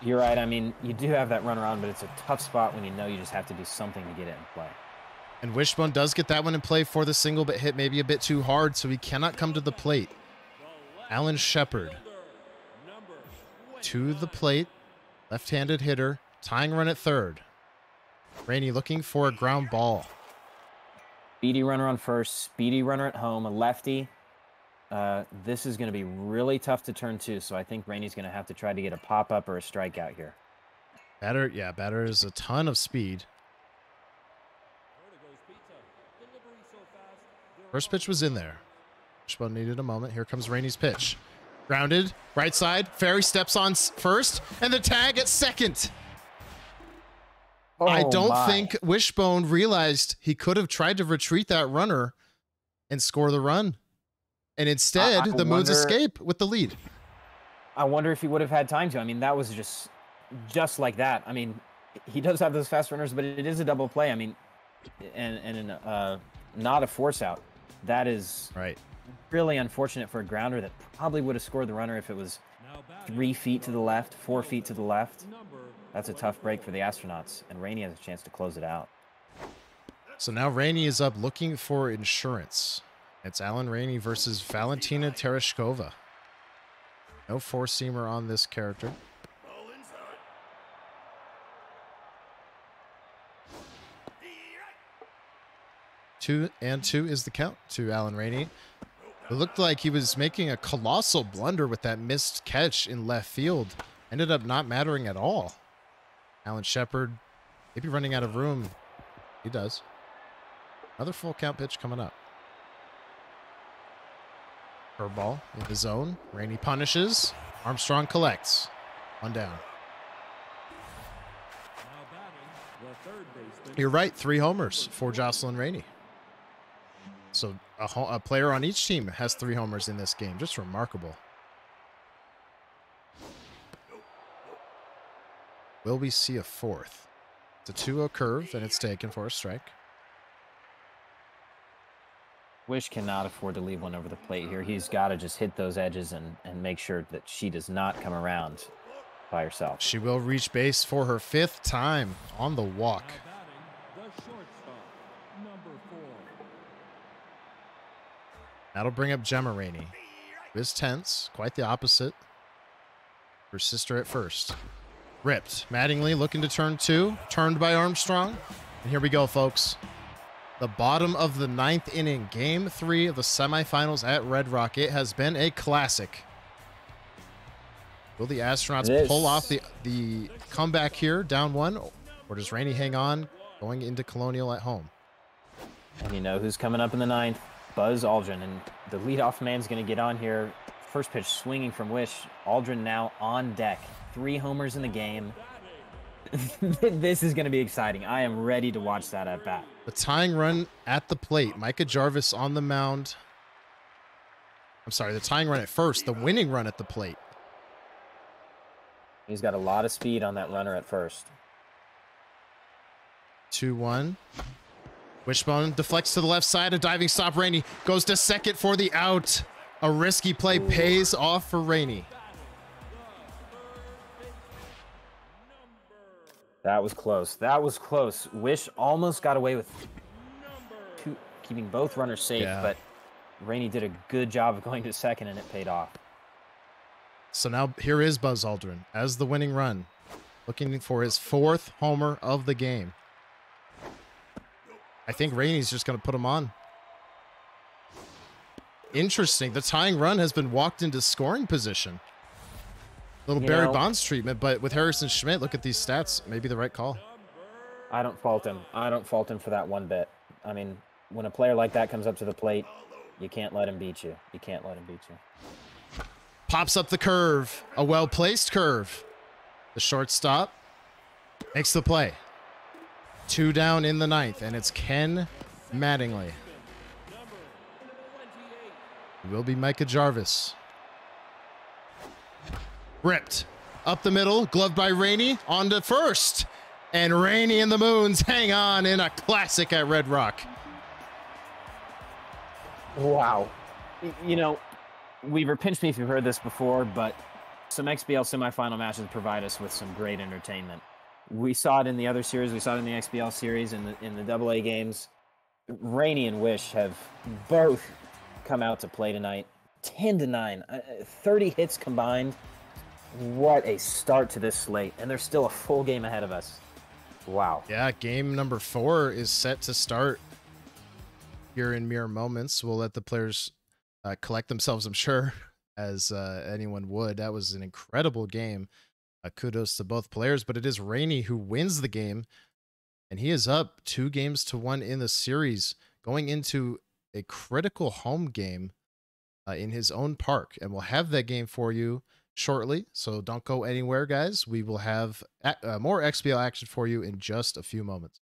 You're right. I mean, you do have that runner on, but it's a tough spot when you know you just have to do something to get it in play. And Wishbone does get that one in play for the single, but hit maybe a bit too hard, so he cannot come to the plate. Alan Shepard to the plate. Left-handed hitter. Tying run at third. Rainey looking for a ground ball. Speedy runner on first. Speedy runner at home. A lefty. This is going to be really tough to turn to, so I think Rainey's going to have to try to get a pop-up or a strikeout here. Batter is a ton of speed. First pitch was in there. Wishbone needed a moment. Here comes Rainey's pitch. Grounded, right side. Ferry steps on first, and the tag at second. I don't think Wishbone realized he could have tried to retreat that runner and score the run. And instead, the Moons escape with the lead. I wonder if he would have had time to. I mean, that was just like that. I mean, he does have those fast runners, but it is a double play. I mean, and not a force out. That is right. Really unfortunate for a grounder that probably would have scored the runner if it was 3 feet to the left, 4 feet to the left. That's a tough break for the Astronauts, and Rainey has a chance to close it out. So now Rainey is up looking for insurance. It's Alan Rainey versus Valentina Tereshkova. No four-seamer on this character. Two is the count to Alan Rainey. It looked like he was making a colossal blunder with that missed catch in left field. Ended up not mattering at all. Alan Shepard, maybe running out of room. He does. Another full count pitch coming up. Curveball in the zone. Rainey punishes. Armstrong collects. 1 down. The third baseman. You're right, 3 homers for Jocelyn Rainey. So a player on each team has 3 homers in this game. Just remarkable. Will we see a 4th? It's a 2-0 curve, and it's taken for a strike. Wish cannot afford to leave one over the plate here. He's got to just hit those edges and make sure that she does not come around by herself. She will reach base for her 5th time on the walk. Now batting, the shortstop, number 4. That'll bring up Gemma Rainey, who is tense, quite the opposite. Her sister at first. Ripped. Mattingly looking to turn 2. Turned by Armstrong. And here we go, folks. The bottom of the 9th inning, game 3 of the semifinals at Red Rock. It has been a classic. Will the Astronauts pull off the comeback here, down 1, or does Rainey hang on, going into Colonial at home? And you know who's coming up in the 9th? Buzz Aldrin, and the leadoff man's going to get on here. First pitch swinging from Wish. Aldrin now on deck. 3 homers in the game. This is going to be exciting. I am ready to watch that at bat. The tying run at the plate. Micah Jarvis on the mound. I'm sorry, the tying run at first. The winning run at the plate. He's got a lot of speed on that runner at first. 2-1. Wishbone deflects to the left side. A diving stop. Rainey goes to second for the out. A risky play pays off for Rainey. That was close. That was close. Wish almost got away with keeping both runners safe, but Rainey did a good job of going to second, and it paid off. So now here is Buzz Aldrin as the winning run, looking for his 4th homer of the game. I think Rainey's just going to put him on. Interesting. The tying run has been walked into scoring position. Little Barry Bonds treatment, but with Harrison Schmidt, look at these stats. Maybe the right call. I don't fault him. I don't fault him for that one bit. I mean, when a player like that comes up to the plate, you can't let him beat you. You can't let him beat you. Pops up the curve. A well-placed curve. The shortstop makes the play. 2 down in the 9th, and it's Ken Mattingly. It will be Micah Jarvis. Ripped. Up the middle, gloved by Rainey, on to first. And Rainey and the Moons hang on in a classic at Red Rock. Wow. You know, Weaver, pinch me if you've heard this before, but some XBL semifinal matches provide us with some great entertainment. We saw it in the other series. We saw it in the XBL series, in the AA games. Rainey and Wish have both come out to play tonight. 10-9, 30 hits combined. What a start to this slate, and there's still a full game ahead of us. Wow. Yeah, game number 4 is set to start here in mere moments. We'll let the players collect themselves, I'm sure, as anyone would. That was an incredible game. Kudos to both players, but it is Rainey who wins the game, and he is up 2-1 in the series, going into a critical home game in his own park, and we'll have that game for you shortly, so don't go anywhere, guys. We will have more XBL action for you in just a few moments.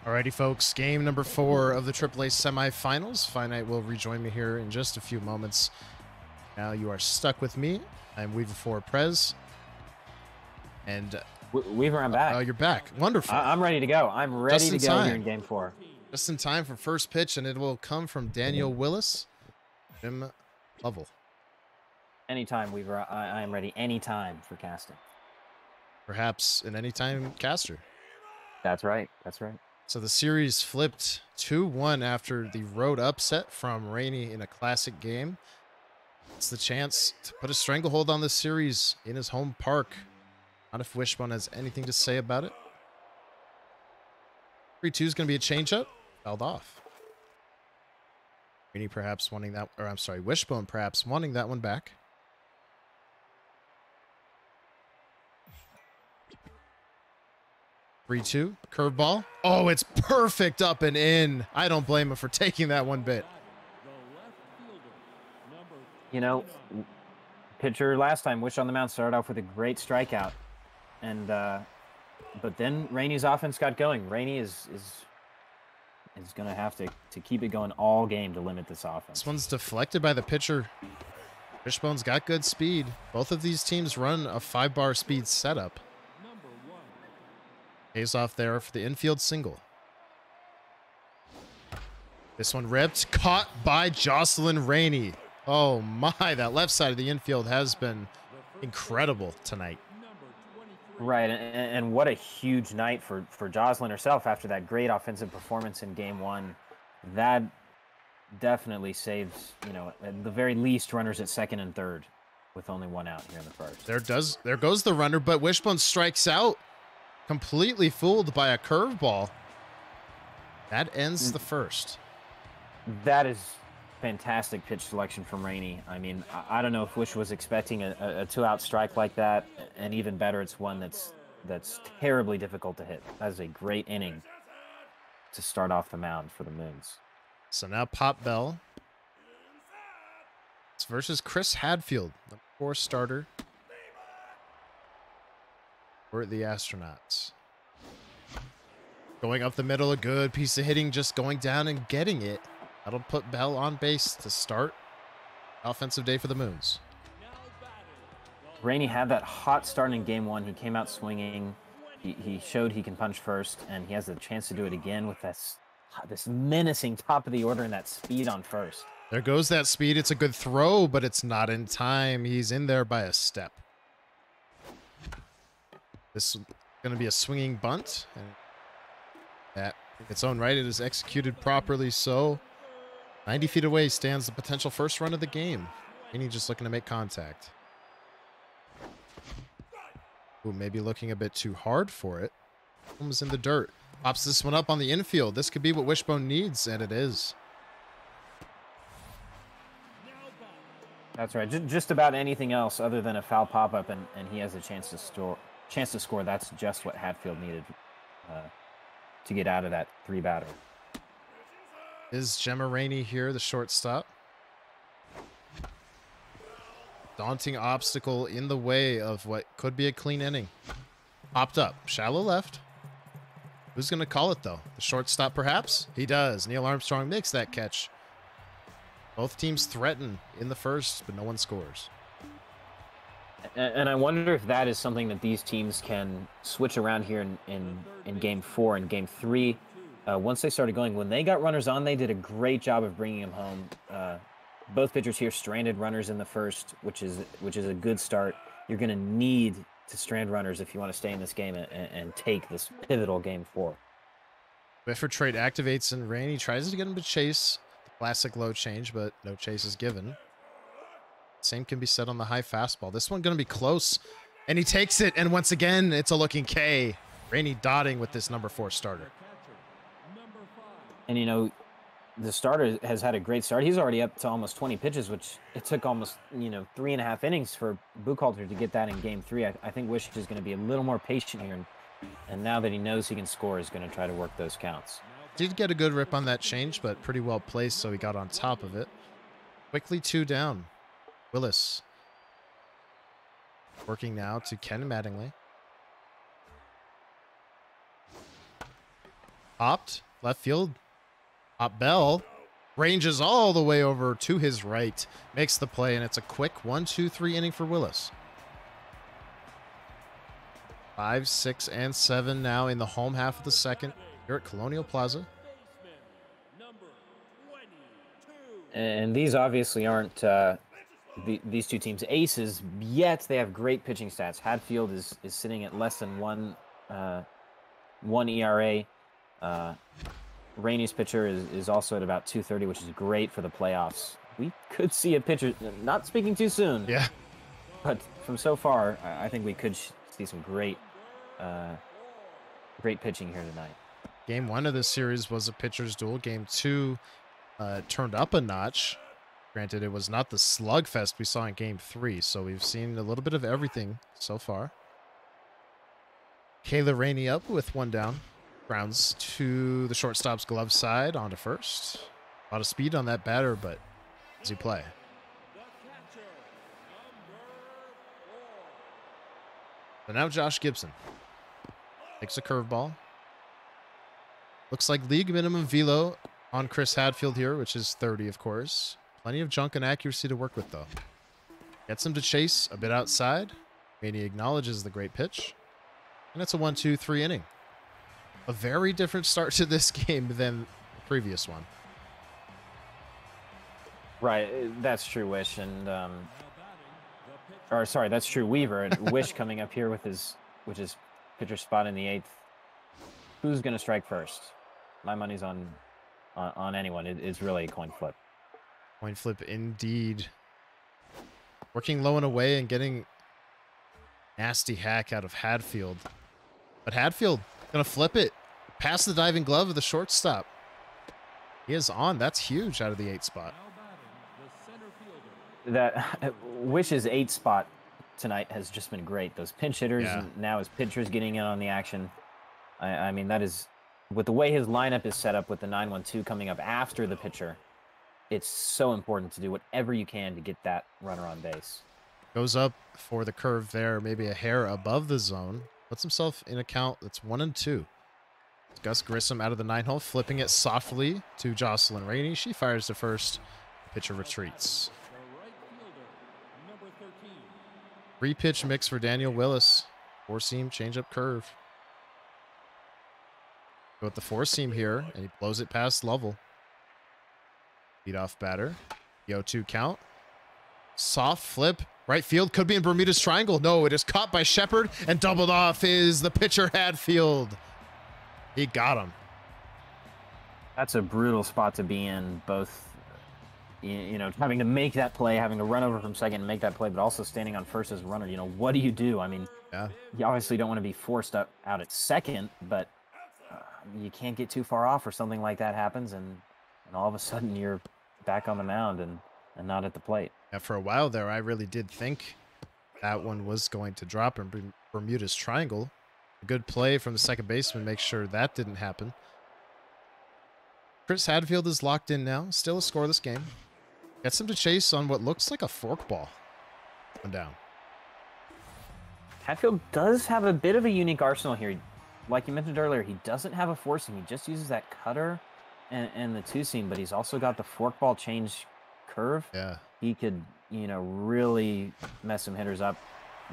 Alrighty, folks. Game number 4 of the AAA semifinals. Finite will rejoin me here in just a few moments. Now you are stuck with me. I'm WishboneRulz. And Weaver, I'm back. oh, you're back. Wonderful. I'm ready to go. I'm ready to go here in game 4. Just in time for first pitch, and it will come from Daniel Willis. Jim Lovell. Anytime, Weaver. I am ready anytime for casting. Perhaps an anytime caster. That's right. That's right. So the series flipped 2-1 after the road upset from Rainey in a classic game. It's the chance to put a stranglehold on this series in his home park. Not if Wishbone has anything to say about it. 3-2 is going to be a changeup. Fouled off. Rainey perhaps wanting that, or I'm sorry, Wishbone perhaps wanting that one back. 3-2, curveball. Oh, it's perfect up and in. I don't blame him for taking that one bit. You know, pitcher last time, Wish on the mound, started off with a great strikeout. And, but then Rainey's offense got going. Rainey is going to have to keep it going all game to limit this offense. This one's deflected by the pitcher. Wishbone's got good speed. Both of these teams run a 5-bar speed setup. Pays off there for the infield single. This one ripped, caught by Jocelyn Rainey. Oh my, that left side of the infield has been incredible tonight. Right, and what a huge night for Jocelyn herself after that great offensive performance in game 1. That definitely saves, you know, at the very least, runners at second and third with only one out here in the first. There goes the runner, but Wishbone strikes out. Completely fooled by a curveball. That ends the first. That is fantastic pitch selection from Rainey. I mean, I don't know if Wish was expecting a 2-out strike like that, and even better, it's one that's terribly difficult to hit. That is a great inning to start off the mound for the Moons. So now Pop Bell. It's versus Chris Hadfield, the 4 starter for the Astronauts. Going up the middle, a good piece of hitting, just going down and getting it. That'll put Bell on base to start offensive day for the Moons. Rainey had that hot start in game 1. He came out swinging. He showed he can punch first, and he has the chance to do it again with this menacing top of the order and that speed on first. There goes that speed. It's a good throw, but it's not in time. He's in there by a step. This is going to be a swinging bunt. And that, in its own right, it is executed properly. So 90 feet away stands the potential first run of the game. Rainey just looking to make contact. Ooh, maybe looking a bit too hard for it. Comes in the dirt. Pops this one up on the infield. This could be what Wishbone needs, and it is. That's right. Just about anything else other than a foul pop-up, and he has a chance to score. That's just what Hatfield needed to get out of that 3-batter. Is Gemma Rainey here, the shortstop? Daunting obstacle in the way of what could be a clean inning. Popped up. Shallow left. Who's going to call it, though? The shortstop, perhaps? He does. Neil Armstrong makes that catch. Both teams threaten in the first, but no one scores. And I wonder if that is something that these teams can switch around here in game 4 and game 3. Once they started going, when they got runners on, they did a great job of bringing them home. Both pitchers here stranded runners in the first, which is a good start. You're going to need to strand runners if you want to stay in this game and take this pivotal game 4. Bifford trade activates, and Rainey tries to get him to chase. The classic low change, but no chase is given. Same can be said on the high fastball. This one going to be close, and he takes it, and once again, it's a looking K. Rainey dotting with this number 4 starter. And, you know, the starter has had a great start. He's already up to almost 20 pitches, which it took almost, 3.5 innings for Buchalter to get that in game 3. I think Wish is going to be a little more patient here, and now that he knows he can score, is going to try to work those counts. Did get a good rip on that change, but pretty well placed, so he got on top of it. Quickly 2 down. Willis working now to Ken Mattingly. Popped. Left field. Pop Bell. Ranges all the way over to his right. Makes the play, and it's a quick 1-2-3 inning for Willis. 5, 6, and 7 now in the home half of the second here at Colonial Plaza. And these obviously aren't these two teams' aces, yet they have great pitching stats. Hadfield is sitting at less than one ERA. Rainey's pitcher is also at about 2.30, which is great for the playoffs. We could see a pitcher, not speaking too soon. Yeah. But from so far, I think we could see some great pitching here tonight. Game 1 of this series was a pitcher's duel. Game 2 turned up a notch. Granted, it was not the slugfest we saw in Game 3, so we've seen a little bit of everything so far. Kayla Rainey up with one down. Grounds to the shortstop's glove side onto first. A lot of speed on that batter, but does he play? So now Josh Gibson takes a curveball. Looks like league minimum velo on Chris Hadfield here, which is 30, of course. Plenty of junk and accuracy to work with, though. Gets him to chase a bit outside. Rainey acknowledges the great pitch. And it's a 1-2-3 inning. A very different start to this game than the previous one. Right, that's true, Wish, and that's true, Weaver. And Wish coming up here with his pitcher spot in the 8th. Who's going to strike first? My money's on anyone. It's really a coin flip. Coin flip indeed. Working low and away and getting nasty hack out of Hadfield. But Hadfield gonna flip it past the diving glove of the shortstop. He is on. That's huge out of the 8th spot. That Wish's 8th spot tonight has just been great. Those pinch hitters, and now his pitchers getting in on the action. I mean, that is, with the way his lineup is set up with the 9-1-2 coming up after the pitcher, it's so important to do whatever you can to get that runner on base. Goes up for the curve there, maybe a hair above the zone. Puts himself in a count that's 1-2. Gus Grissom out of the 9-hole, flipping it softly to Jocelyn Rainey. She fires to first. Pitcher retreats. 3-pitch mix for Daniel Willis. 4-seam, changeup, curve. Go with the 4-seam here, and he blows it past Lovell. Lead off batter. The 0-2 count. Soft flip. Right field could be in Bermuda's Triangle. No, it is caught by Shepard, and doubled off is the pitcher Hadfield. He got him. That's a brutal spot to be in, both, you know, having to make that play, having to run over from second and make that play, but also standing on first as a runner. You know, what do you do? I mean, you obviously don't want to be forced out at second, but you can't get too far off or something like that happens, and all of a sudden you're back on the mound and not at the plate. Yeah, for a while there, I really did think that one was going to drop in Bermuda's Triangle. A good play from the second baseman makes sure that didn't happen. Chris Hadfield is locked in now. Still a scoreless game. Gets him to chase on what looks like a forkball. One down. Hadfield does have a bit of a unique arsenal here. Like you mentioned earlier, he doesn't have a 4-seam. He just uses that cutter and the 2-seam, but he's also got the forkball change curve. Yeah. He could, you know, really mess some hitters up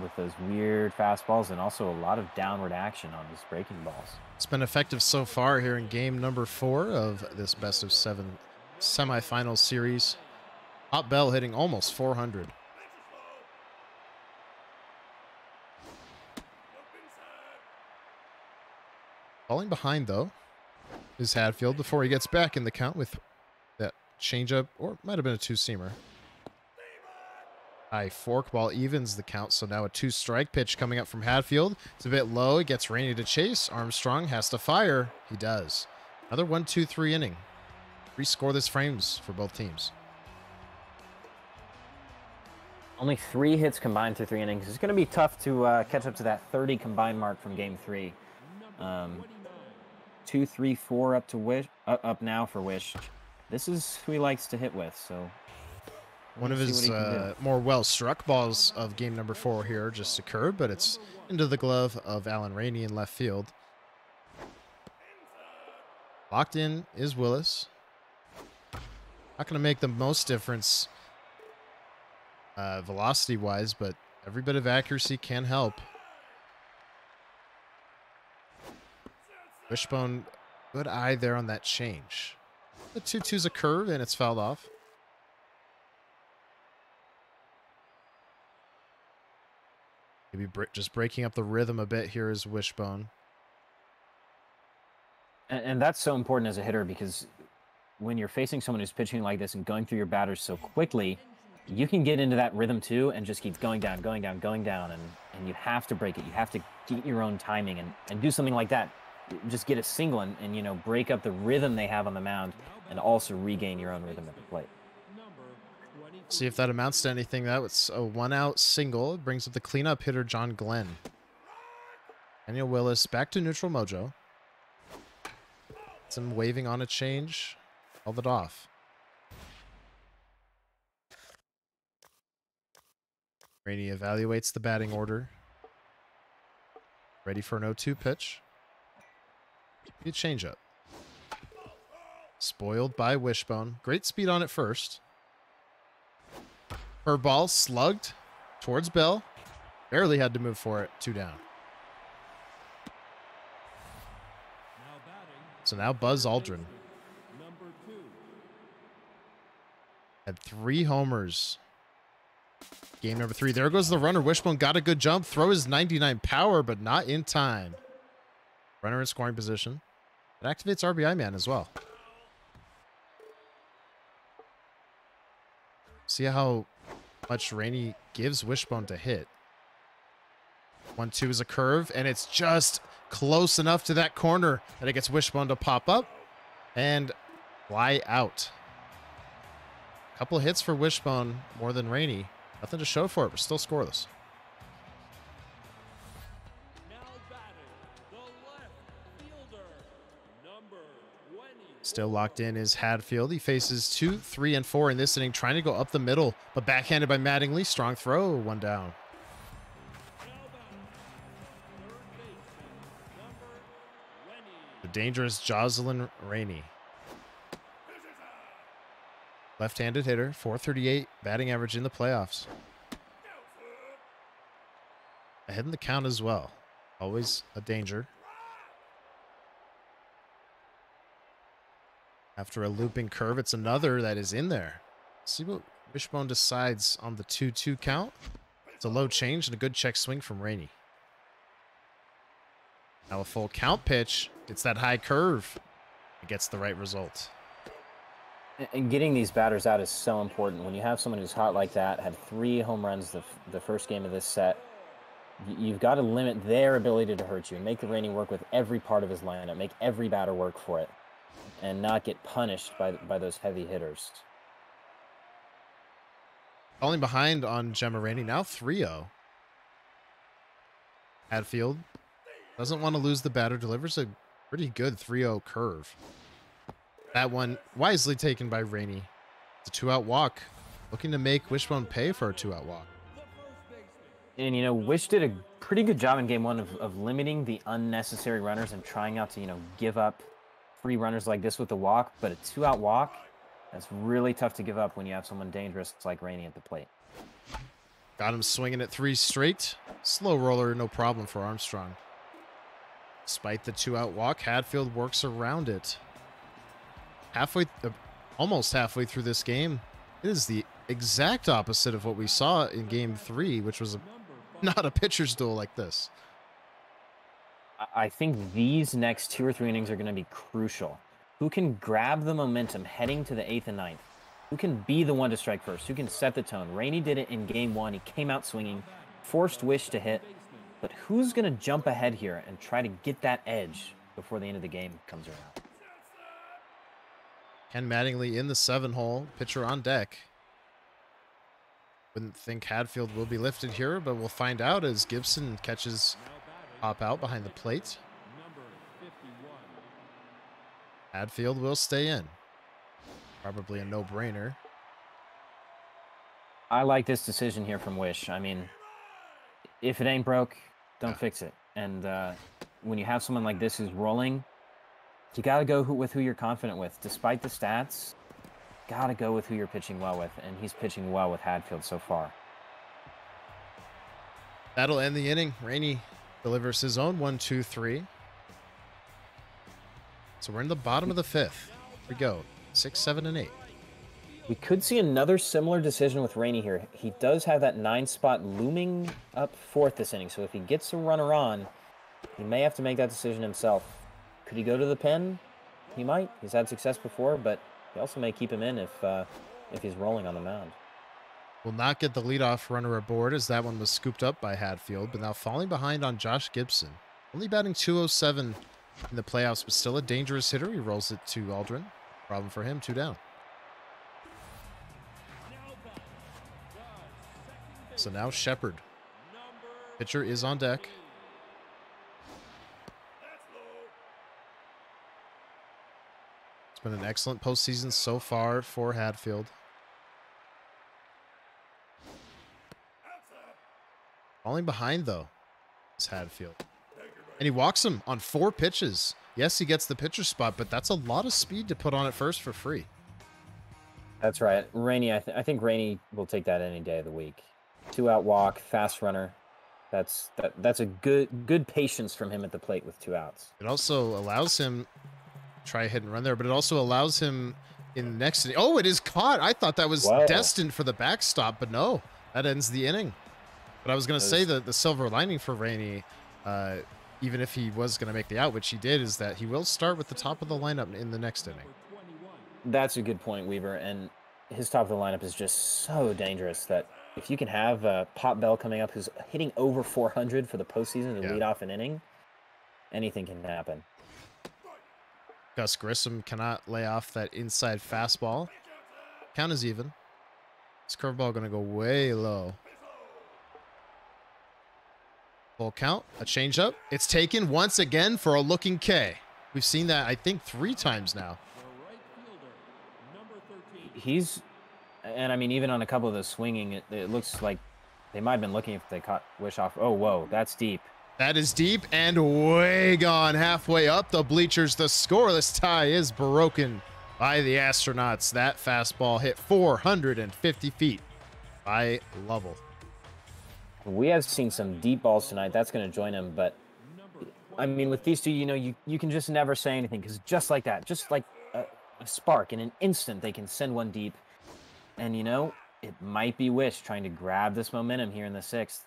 with those weird fastballs, and also a lot of downward action on his breaking balls. It's been effective so far here in game number 4 of this best-of-7 semifinal series. Pop Bell hitting almost 400. Falling behind, though, is Hadfield before he gets back in the count with that changeup, or it might have been a 2-seamer. High forkball evens the count, so now a 2-strike pitch coming up from Hadfield. It's a bit low. It gets Rainey to chase. Armstrong has to fire. He does. Another 1-2-3 inning. 3 scoreless frames for both teams. Only 3 hits combined through 3 innings. It's going to be tough to catch up to that 30 combined mark from Game 3. 2, 3, 4 up to Wish. Up now for Wish. This is who he likes to hit with, so... One of his more well-struck balls of game number 4 here just occurred, but it's into the glove of Alan Rainey in left field. Locked in is Willis. Not going to make the most difference velocity-wise, but every bit of accuracy can help. Wishbone, good eye there on that change. The 2-2's a curve, and it's fouled off. Maybe just breaking up the rhythm a bit here is Wishbone. And that's so important as a hitter, because when you're facing someone who's pitching like this and going through your batters so quickly, you can get into that rhythm too and just keep going down, going down, going down, and you have to break it. You have to get your own timing and do something like that. Just get a single and you know, break up the rhythm they have on the mound and also regain your own rhythm at the plate. See if that amounts to anything. That was a 1-out single. It brings up the cleanup hitter, John Glenn. Daniel Willis back to neutral mojo. Some waving on a change. Held it off. Rainey evaluates the batting order. Ready for an 0-2 pitch. Good changeup. Spoiled by Wishbone. Great speed on it first. Her ball slugged towards Bell. Barely had to move for it. 2 down. So now Buzz Aldrin. Had 3 homers. Game number 3. There goes the runner. Wishbone got a good jump. Throw is 99 power, but not in time. Runner in scoring position. It activates RBI man as well. See how much Rainey gives Wishbone to hit. 1-2 is a curve, and it's just close enough to that corner that it gets Wishbone to pop up and fly out. A couple of hits for Wishbone, more than Rainey. Nothing to show for it. We're still scoreless. Still locked in is Hadfield. He faces 2, 3, and 4 in this inning, trying to go up the middle, but backhanded by Mattingly. Strong throw, 1 down. The dangerous Jocelyn Rainey. Left-handed hitter, 438 batting average in the playoffs. Ahead in the count as well. Always a danger. After a looping curve, it's another that is in there. Let's see what Wishbone decides on the 2-2 count. It's a low change and a good check swing from Rainey. Now a full count pitch. Gets that high curve. It gets the right result. And getting these batters out is so important. When you have someone who's hot like that, had 3 home runs the first game of this set, you've got to limit their ability to hurt you and make the Rainey work with every part of his lineup, make every batter work for it, and not get punished by those heavy hitters. Falling behind on Gemma Rainey, now 3-0. Hadfield doesn't want to lose the batter, delivers a pretty good 3-0 curve. That one wisely taken by Rainey. It's a 2-out walk. Looking to make Wishbone pay for a 2-out walk. And, you know, Wish did a pretty good job in game 1 of limiting the unnecessary runners and trying not to, you know, give up free runners like this with the walk. But a 2-out walk, that's really tough to give up when you have someone dangerous like Rainey at the plate. Got him swinging at 3 straight. Slow roller, no problem for Armstrong. Despite the 2-out walk, Hadfield works around it. Almost halfway through this game, it is the exact opposite of what we saw in game 3, which was not a pitcher's duel like this. I think these next 2 or 3 innings are going to be crucial. Who can grab the momentum heading to the 8th and 9th? Who can be the one to strike first? Who can set the tone? Rainey did it in game 1. He came out swinging, forced Wish to hit. But who's going to jump ahead here and try to get that edge before the end of the game comes around? Ken Mattingly in the 7-hole, pitcher on deck. Wouldn't think Hadfield will be lifted here, but we'll find out as Gibson catches pop out behind the plate. Hadfield will stay in. Probably a no-brainer. I like this decision here from Wish. I mean, if it ain't broke, don't fix it. And when you have someone like this who's rolling, You got to go with who you're confident with. Despite the stats, got to go with who you're pitching well with, and he's pitching well with Hadfield so far. That'll end the inning. Rainey delivers his own 1-2-3. So we're in the bottom of the 5th. Here we go. 6, 7, and 8. We could see another similar decision with Rainey here. He does have that 9 spot looming up 4th this inning, so if he gets a runner on, he may have to make that decision himself. Could he go to the pen? He might. He's had success before, but he also may keep him in if he's rolling on the mound. Will not get the leadoff runner aboard as that one was scooped up by Hadfield, but now falling behind on Josh Gibson. Only batting 207 in the playoffs, but still a dangerous hitter. He rolls it to Aldrin. Problem for him, 2 down. So now Shepard. Pitcher is on deck. It's been an excellent postseason so far for Hadfield. Falling behind, though, is Hadfield. And he walks him on 4 pitches. Yes, he gets the pitcher spot, but that's a lot of speed to put on at first for free. That's right. Rainey, I think Rainey will take that any day of the week. 2-out walk, fast runner. That's a good patience from him at the plate with 2 outs. It also allows him to try a hit and run there, but it also allows him in the next inning. Oh, it is caught. I thought that was destined for the backstop, but no, that ends the inning. But I was going to say that the silver lining for Rainey, even if he was going to make the out, which he did, is that he will start with the top of the lineup in the next inning. That's a good point, Weaver. And his top of the lineup is just so dangerous that if you can have Pop Bell coming up who's hitting over 400 for the postseason to lead off an inning, anything can happen. Gus Grissom cannot lay off that inside fastball. Count is even. This curveball going to go way low. Full count, a changeup. It's taken once again for a looking K. We've seen that, I think, 3 times now. And I mean, even on a couple of those swinging, it looks like they might have been looking if they caught Wish off. Oh, whoa, that's deep. That is deep and way gone. Halfway up the bleachers, the scoreless tie is broken by the Astronauts. That fastball hit 450 feet by Lovell. We have seen some deep balls tonight. That's going to join him. But, I mean, with these two, you can just never say anything because just like that, just like a spark, in an instant, they can send one deep. And, it might be Wish trying to grab this momentum here in the 6th.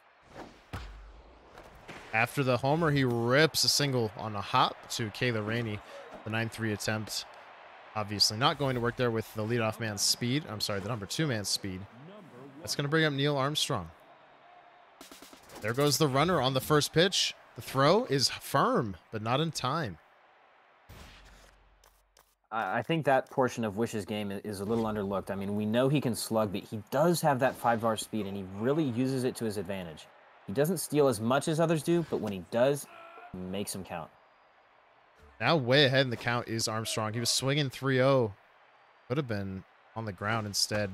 After the homer, he rips a single on a hop to Kayla Rainey. The 9-3 attempt, obviously not going to work there with the leadoff man's speed. I'm sorry, the number 2 man's speed. That's going to bring up Neil Armstrong. There goes the runner on the first pitch. The throw is firm, but not in time. I think that portion of Wish's game is a little underlooked. I mean, we know he can slug, but he does have that 5-bar speed, and he really uses it to his advantage. He doesn't steal as much as others do, but when he does, he makes him count. Now way ahead in the count is Armstrong. He was swinging 3-0. Could have been on the ground instead.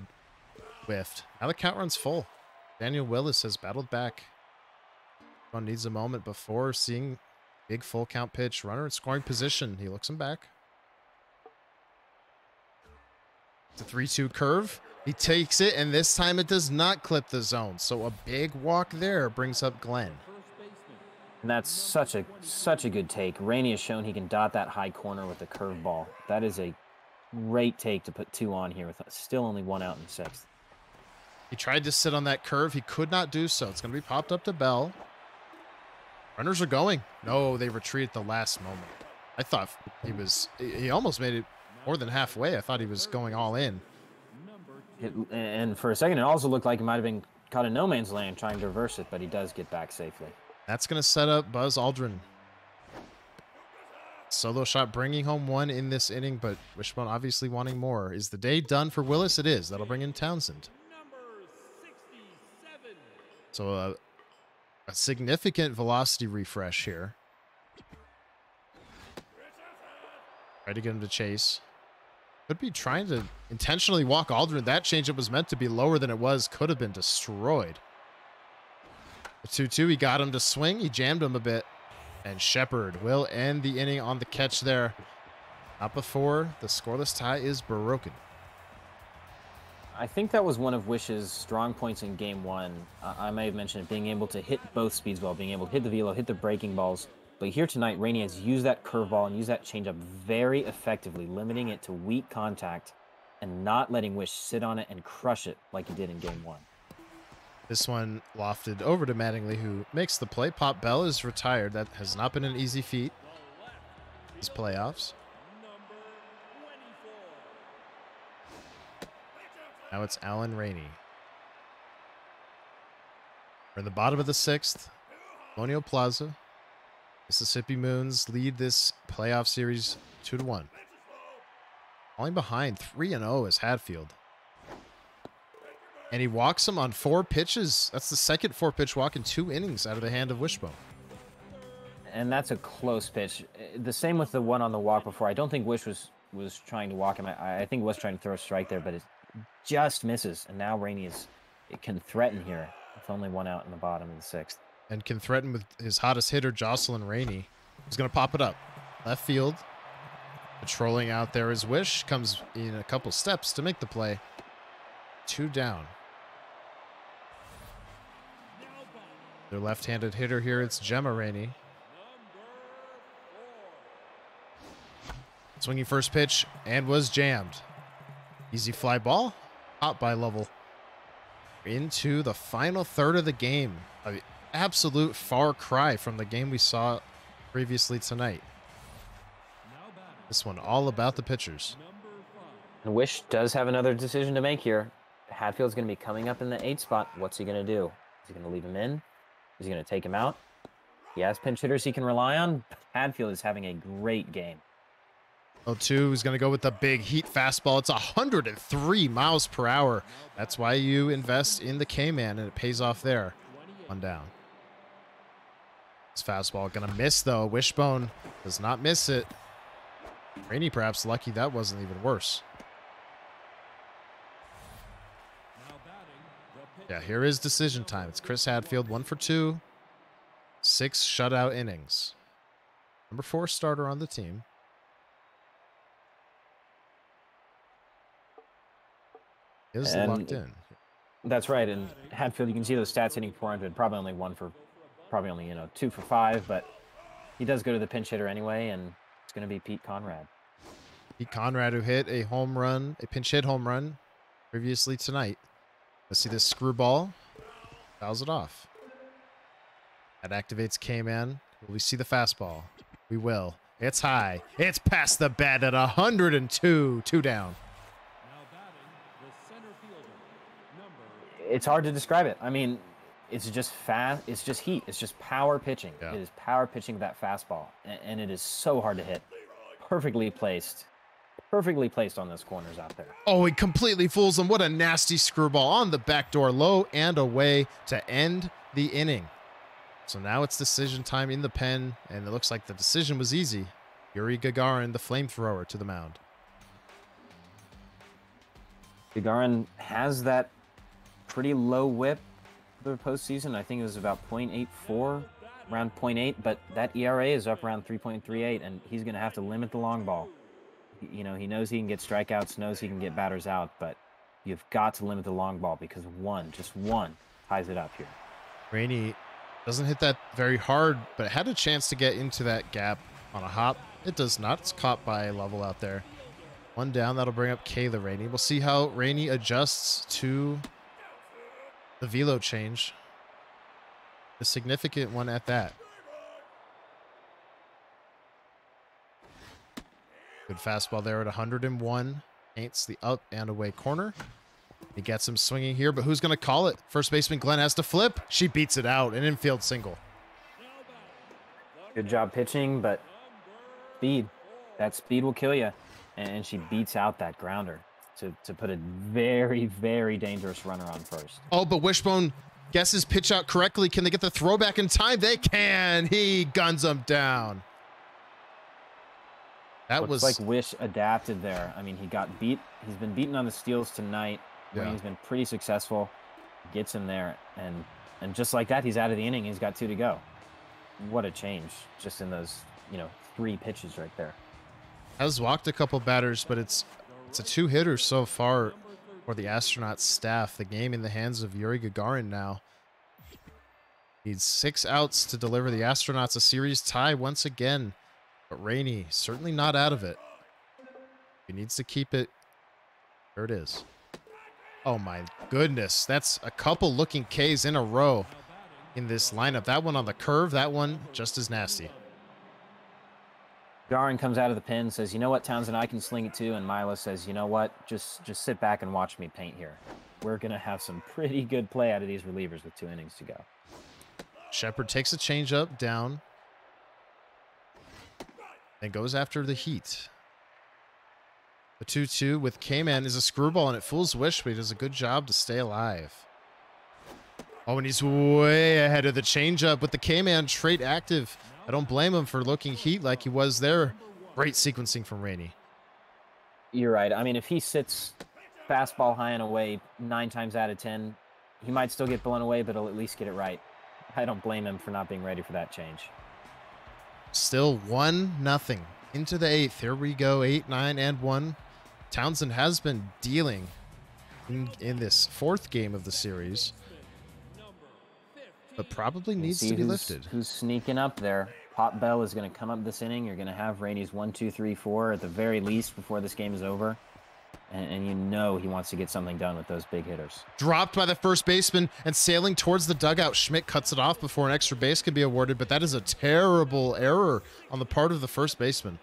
Whiffed. Now the count runs full. Daniel Willis has battled back. One needs a moment before seeing big full count pitch. Runner in scoring position. He looks him back. It's a 3-2 curve. He takes it, and this time it does not clip the zone. So a big walk there brings up Glenn. And that's such a good take. Rainey has shown he can dot that high corner with the curveball. That is a great take to put 2 on here with still only 1 out in the 6th. He tried to sit on that curve. He could not do so. It's going to be popped up to Bell. Runners are going. No, they retreat at the last moment. I thought he almost made it more than halfway. I thought he was going all in. And for a second, it also looked like he might have been caught in no man's land trying to reverse it, but he does get back safely. That's going to set up Buzz Aldrin. Solo shot bringing home 1 in this inning, but Wishbone obviously wanting more. Is the day done for Willis? It is. That'll bring in Townsend. So a significant velocity refresh here. Try to get him to chase. Could be trying to intentionally walk Aldrin. That changeup was meant to be lower than it was. Could have been destroyed. The 2-2, he got him to swing. He jammed him a bit. And Shepard will end the inning on the catch there. Not before the scoreless tie is broken. I think that was one of Wish's strong points in game one. I may have mentioned it, being able to hit both speeds well, being able to hit the velo, hit the breaking balls. But here tonight, Rainey has used that curveball and used that changeup very effectively, limiting it to weak contact and not letting Wish sit on it and crush it like he did in game one. This one lofted over to Mattingly, who makes the play. Pop Bell is retired. That has not been an easy feat. These playoffs. Now it's Allen Rainey. We're in the bottom of the sixth. Colonial Plaza. Mississippi Moons lead this playoff series 2-1. Falling behind 3-0 is Hatfield. And he walks him on 4 pitches. That's the second 4-pitch walk in 2 innings out of the hand of Wishbone. And that's a close pitch. The same with the one on the walk before. I don't think Wish was trying to walk him. I think was trying to throw a strike there, but it just misses. And now Rainey can threaten here with only 1 out in the bottom of the 6th. And can threaten with his hottest hitter, Jocelyn Rainey. He's going to pop it up. Left field. Patrolling out there is Wish. Comes in a couple steps to make the play. 2 down. Their left-handed hitter here, it's Gemma Rainey. Swinging first pitch and was jammed. Easy fly ball. Hot by Lovell. Into the final third of the game. An absolute far cry from the game we saw previously tonight. This one all about the pitchers. And Wish does have another decision to make here. Hatfield's going to be coming up in the 8th spot. What's he going to do? Is he going to leave him in? Is he going to take him out? He has pinch hitters he can rely on. Hatfield is having a great game. 0-2 is going to go with the big heat fastball. It's 103 miles per hour. That's why you invest in the K-Man, and it pays off there. 1 down. This fastball going to miss, though. Wishbone does not miss it. Rainey perhaps lucky that wasn't even worse. Yeah, here is decision time. It's Chris Hadfield, 1 for 2. 6 shutout innings. Number 4 starter on the team. Is locked in. That's right. And Hadfield, you can see those stats hitting 400. Probably only 2 for 5, but he does go to the pinch hitter anyway, and it's going to be Pete Conrad. Pete Conrad, who hit a home run, a pinch hit home run previously tonight. Let's see this screwball. Fouls it off. That activates K-Man. Will we see the fastball? We will. It's high. It's past the bat at 102. 2 down. It's hard to describe it. I mean, it's just fast. It's just heat. It's just power pitching. Yeah. It is power pitching that fastball, and it is so hard to hit. Perfectly placed on those corners out there. Oh, he completely fools him. What a nasty screwball on the back door, low and away to end the inning. So now it's decision time in the pen, and it looks like the decision was easy. Yuri Gagarin, the flamethrower, to the mound. Gagarin has that pretty low whip for the postseason. I think it was about 0.84, around 0.8, but that ERA is up around 3.38, and he's going to have to limit the long ball. You know, he knows he can get strikeouts, knows he can get batters out, but you've got to limit the long ball because just one, ties it up here. Rainey doesn't hit that very hard, but had a chance to get into that gap on a hop. It does not. It's caught by Lovell out there. 1 down. That'll bring up Kayla Rainey. We'll see how Rainey adjusts to the velo change. A significant one at that. Good fastball there at 101. Paints the up and away corner. He gets him swinging here, but who's going to call it? First baseman Glenn has to flip. She beats it out. An infield single. Good job pitching, but speed. That speed will kill you. And she beats out that grounder to put a very, very dangerous runner on first. Oh, but Wishbone guesses pitch out correctly. Can they get the throwback in time? They can. He guns them down. That Looks like Wish adapted there. I mean, he got beat. He's been beaten on the steals tonight. Yeah. He's been pretty successful. Gets him there, and just like that, he's out of the inning. He's got 2 to go. What a change just in those 3 pitches right there. has walked a couple batters, but it's a 2-hitter so far for the Astronauts staff. The game in the hands of Yuri Gagarin now. Needs 6 outs to deliver the Astronauts a series tie once again. But Rainey certainly not out of it. He needs to keep it. There it is. Oh my goodness. That's a couple looking Ks in a row in this lineup. That one on the curve, that one just as nasty. Garin comes out of the pen, says, you know what, Townsend, I can sling it too. And Milo says, you know what, just sit back and watch me paint here. We're going to have some pretty good play out of these relievers with 2 innings to go. Shepard takes a changeup down and goes after the heat. The 2-2 with K-Man is a screwball, and it fools Wish, but he does a good job to stay alive. Oh, and he's way ahead of the changeup with the K-Man trait active. I don't blame him for looking heat like he was there. Great sequencing from Rainey. You're right. I mean, if he sits fastball high and away 9 times out of 10, he might still get blown away, but he'll at least get it right. I don't blame him for not being ready for that change. Still 1-0 into the 8th. Here we go, 8, 9, and 1. Townsend has been dealing in this 4th game of the series, but probably needs to be lifted. Who's sneaking up there? Pop Bell is going to come up this inning. You're going to have Rainey's 1, 2, 3, 4 at the very least before this game is over. And you know he wants to get something done with those big hitters. Dropped by the first baseman and sailing towards the dugout. Schmidt cuts it off before an extra base can be awarded, but that is a terrible error on the part of the first baseman.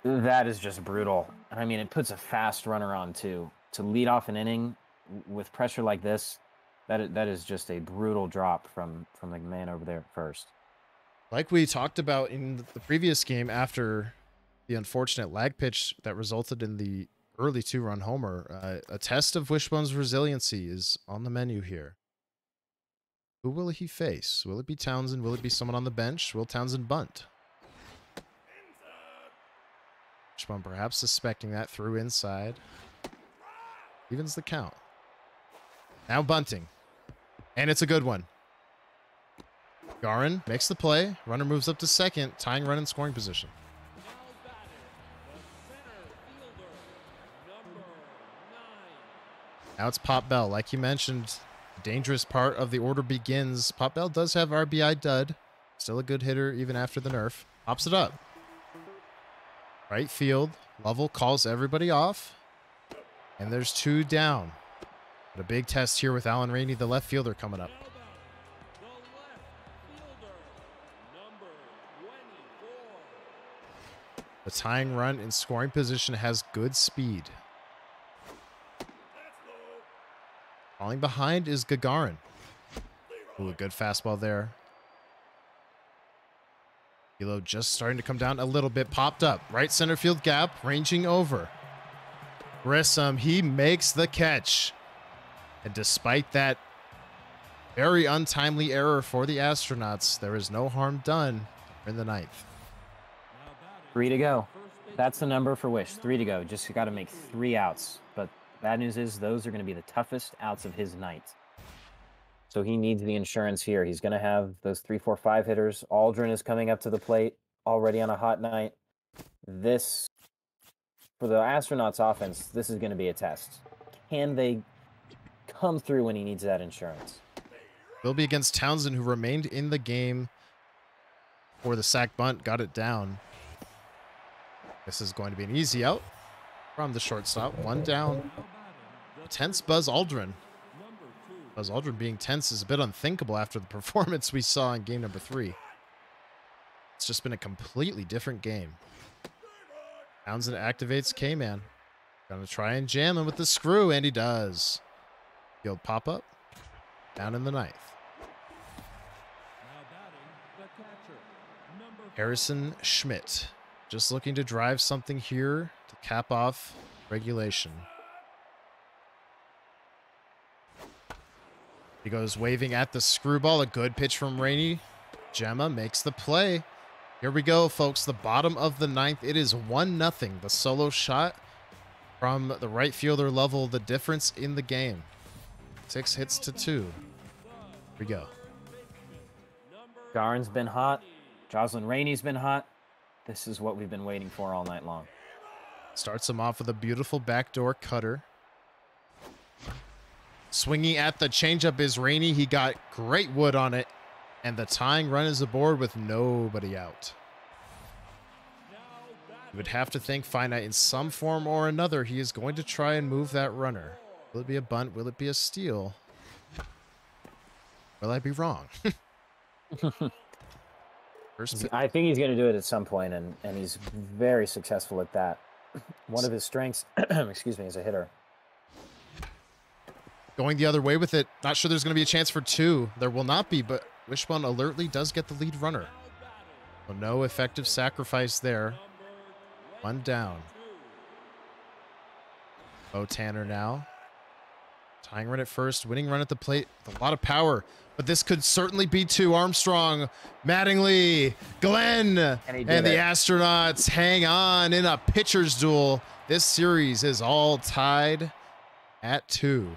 That is just brutal. I mean, it puts a fast runner on, too. To lead off an inning with pressure like this, that is just a brutal drop from the man over there at first. Like we talked about in the previous game after the unfortunate lag pitch that resulted in the early 2-run homer, a test of Wishbone's resiliency is on the menu here. Who will he face? Will it be Townsend? Will it be someone on the bench? Will Townsend bunt? Wishbone perhaps suspecting that, threw inside. Evens the count. Now bunting. And it's a good one. Garin makes the play. Runner moves up to second, tying run in scoring position. Now it's Pop Bell. Like you mentioned, the dangerous part of the order begins. Pop Bell does have RBI dud. Still a good hitter even after the nerf. Pops it up. Right field. Lovell calls everybody off. And there's 2 down. But a big test here with Alan Rainey, the left fielder, coming up. The tying run in scoring position has good speed. Falling behind is Gagarin. Ooh, a good fastball there. Kilo just starting to come down a little bit. Popped up. Right center field gap. Ranging over. Grissom, he makes the catch. And despite that very untimely error for the Astronauts, there is no harm done in the 9th. 3 to go. That's the number for Wish. 3 to go. Just got to make 3 outs. But bad news is those are going to be the toughest outs of his night. So he needs the insurance here. He's going to have those 3, 4, 5 hitters. Aldrin is coming up to the plate already on a hot night. This, for the Astronauts offense, this is going to be a test. Can they come through when he needs that insurance? Will be against Townsend, who remained in the game for the sack bunt, got it down. This is going to be an easy out from the shortstop. 1 down. Tense Buzz Aldrin. Buzz Aldrin being tense is a bit unthinkable after the performance we saw in game number 3. It's just been a completely different game. Townsend activates K-Man. Gonna try and jam him with the screw, and he does. Field pop-up. Down in the 9th. Harrison Schmidt. Just looking to drive something here to cap off regulation. He goes waving at the screwball. A good pitch from Rainey. Gemma makes the play. Here we go, folks. The bottom of the 9th. It is 1-0. The solo shot from the right fielder Lovell. The difference in the game. 6 hits to 2. Here we go. Garin's been hot. Jocelyn Rainey's been hot. This is what we've been waiting for all night long. Starts him off with a beautiful backdoor cutter. Swinging at the changeup is Rainey. He got great wood on it, and the tying run is aboard with nobody out. You would have to think Finite in some form or another, he is going to try and move that runner. Will it be a bunt? Will it be a steal? Will I be wrong? I think he's going to do it at some point, and he's very successful at that. One of his strengths, excuse me, as a hitter. Going the other way with it. Not sure there's going to be a chance for two. There will not be, but Wishbone alertly does get the lead runner. So no effective sacrifice there. One down. Bo Tanner now. Tying run at first, winning run at the plate with a lot of power. But this could certainly be two. Armstrong, Mattingly, Glenn, and the Astronauts hang on in a pitcher's duel. This series is all tied at 2.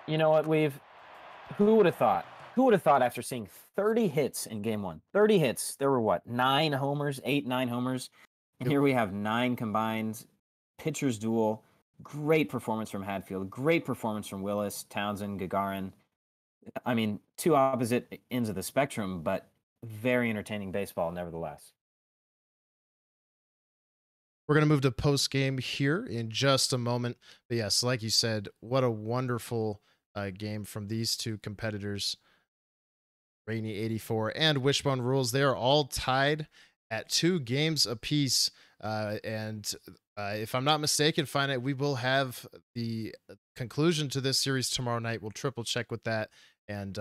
You know what, who would have thought? Who would have thought after seeing 30 hits in game 1? 30 hits. There were what? 9 homers, 8, 9 homers. And here we have 9 combined. Pitcher's duel. Great performance from Hadfield. Great performance from Willis, Townsend, Gagarin. I mean, 2 opposite ends of the spectrum, but very entertaining baseball nevertheless. We're going to move to post game here in just a moment. But yes, like you said, what a wonderful game from these two competitors, Rainey84 and WishboneRulz. They are all tied at 2 games apiece. If I'm not mistaken, Finite, we will have the conclusion to this series tomorrow night. We'll triple check with that. And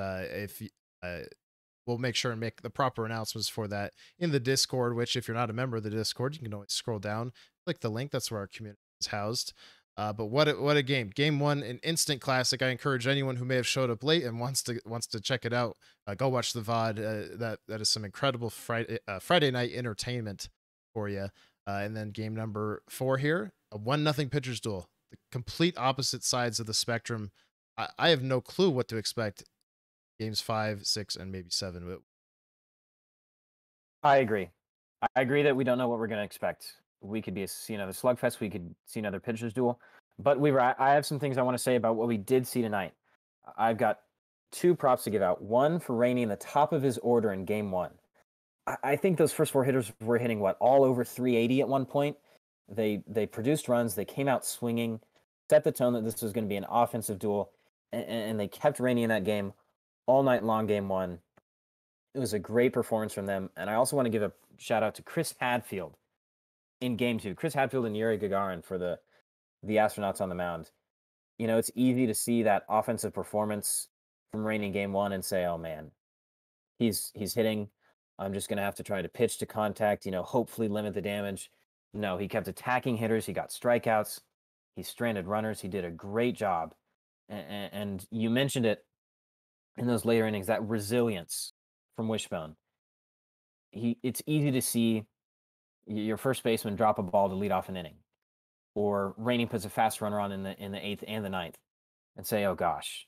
we'll make sure and make the proper announcements for that in the Discord, which if you're not a member of the Discord, you can always scroll down, click the link. That's where our community is housed. But what a game. Game 1, an instant classic. I encourage anyone who may have showed up late and wants to check it out, go watch the VOD. That is some incredible Friday night entertainment for you. And then game number 4 here, a 1-0 pitcher's duel. The complete opposite sides of the spectrum. I have no clue what to expect. Games 5, 6, and maybe 7. But I agree. I agree that we don't know what we're going to expect. We could see another slugfest. We could see another pitcher's duel. But I have some things I want to say about what we did see tonight. I've got 2 props to give out. One for Rainey in the top of his order in game 1. I think those first 4 hitters were hitting all over 380 at one point. They produced runs. They came out swinging, set the tone that this was going to be an offensive duel, and they kept Rainey in that game all night long. Game 1, it was a great performance from them. And I also want to give a shout out to Chris Hadfield in game 2. Chris Hadfield and Yuri Gagarin for the Astronauts on the mound. You know, it's easy to see that offensive performance from Rainey in game 1 and say, oh man, he's hitting. I'm just going to have to try to pitch to contact, hopefully limit the damage. No, he kept attacking hitters. He got strikeouts. He stranded runners. He did a great job. And you mentioned it in those later innings, that resilience from Wishbone. It's easy to see your first baseman drop a ball to lead off an inning, or Rainey puts a fast runner on in the 8th and the 9th and say, oh gosh,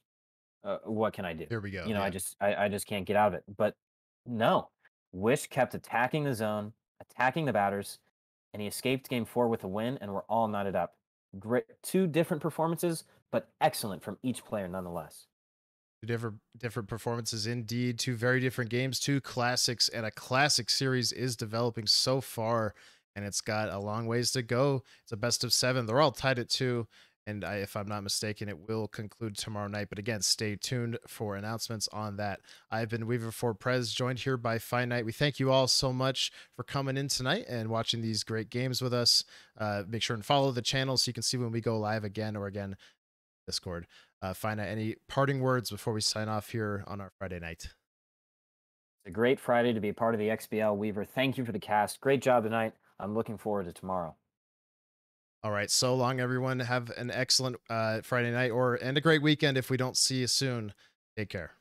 what can I do? Here we go. I just can't get out of it. But no. Wish kept attacking the zone, attacking the batters, and he escaped game 4 with a win, and we're all knotted up. Great, 2 different performances, but excellent from each player nonetheless. 2 different performances indeed. 2 very different games, 2 classics, and a classic series is developing so far, and it's got a long ways to go. It's a best of 7. They're all tied at 2. And if I'm not mistaken, it will conclude tomorrow night. But again, stay tuned for announcements on that. I've been Weaver4Prez, joined here by Finite. We thank you all so much for coming in tonight and watching these great games with us. Make sure and follow the channel so you can see when we go live again Discord. Finite, any parting words before we sign off here on our Friday night? It's a great Friday to be a part of the XBL. Weaver, thank you for the cast. Great job tonight. I'm looking forward to tomorrow. All right, so long, everyone. Have an excellent Friday night and a great weekend if we don't see you soon. Take care.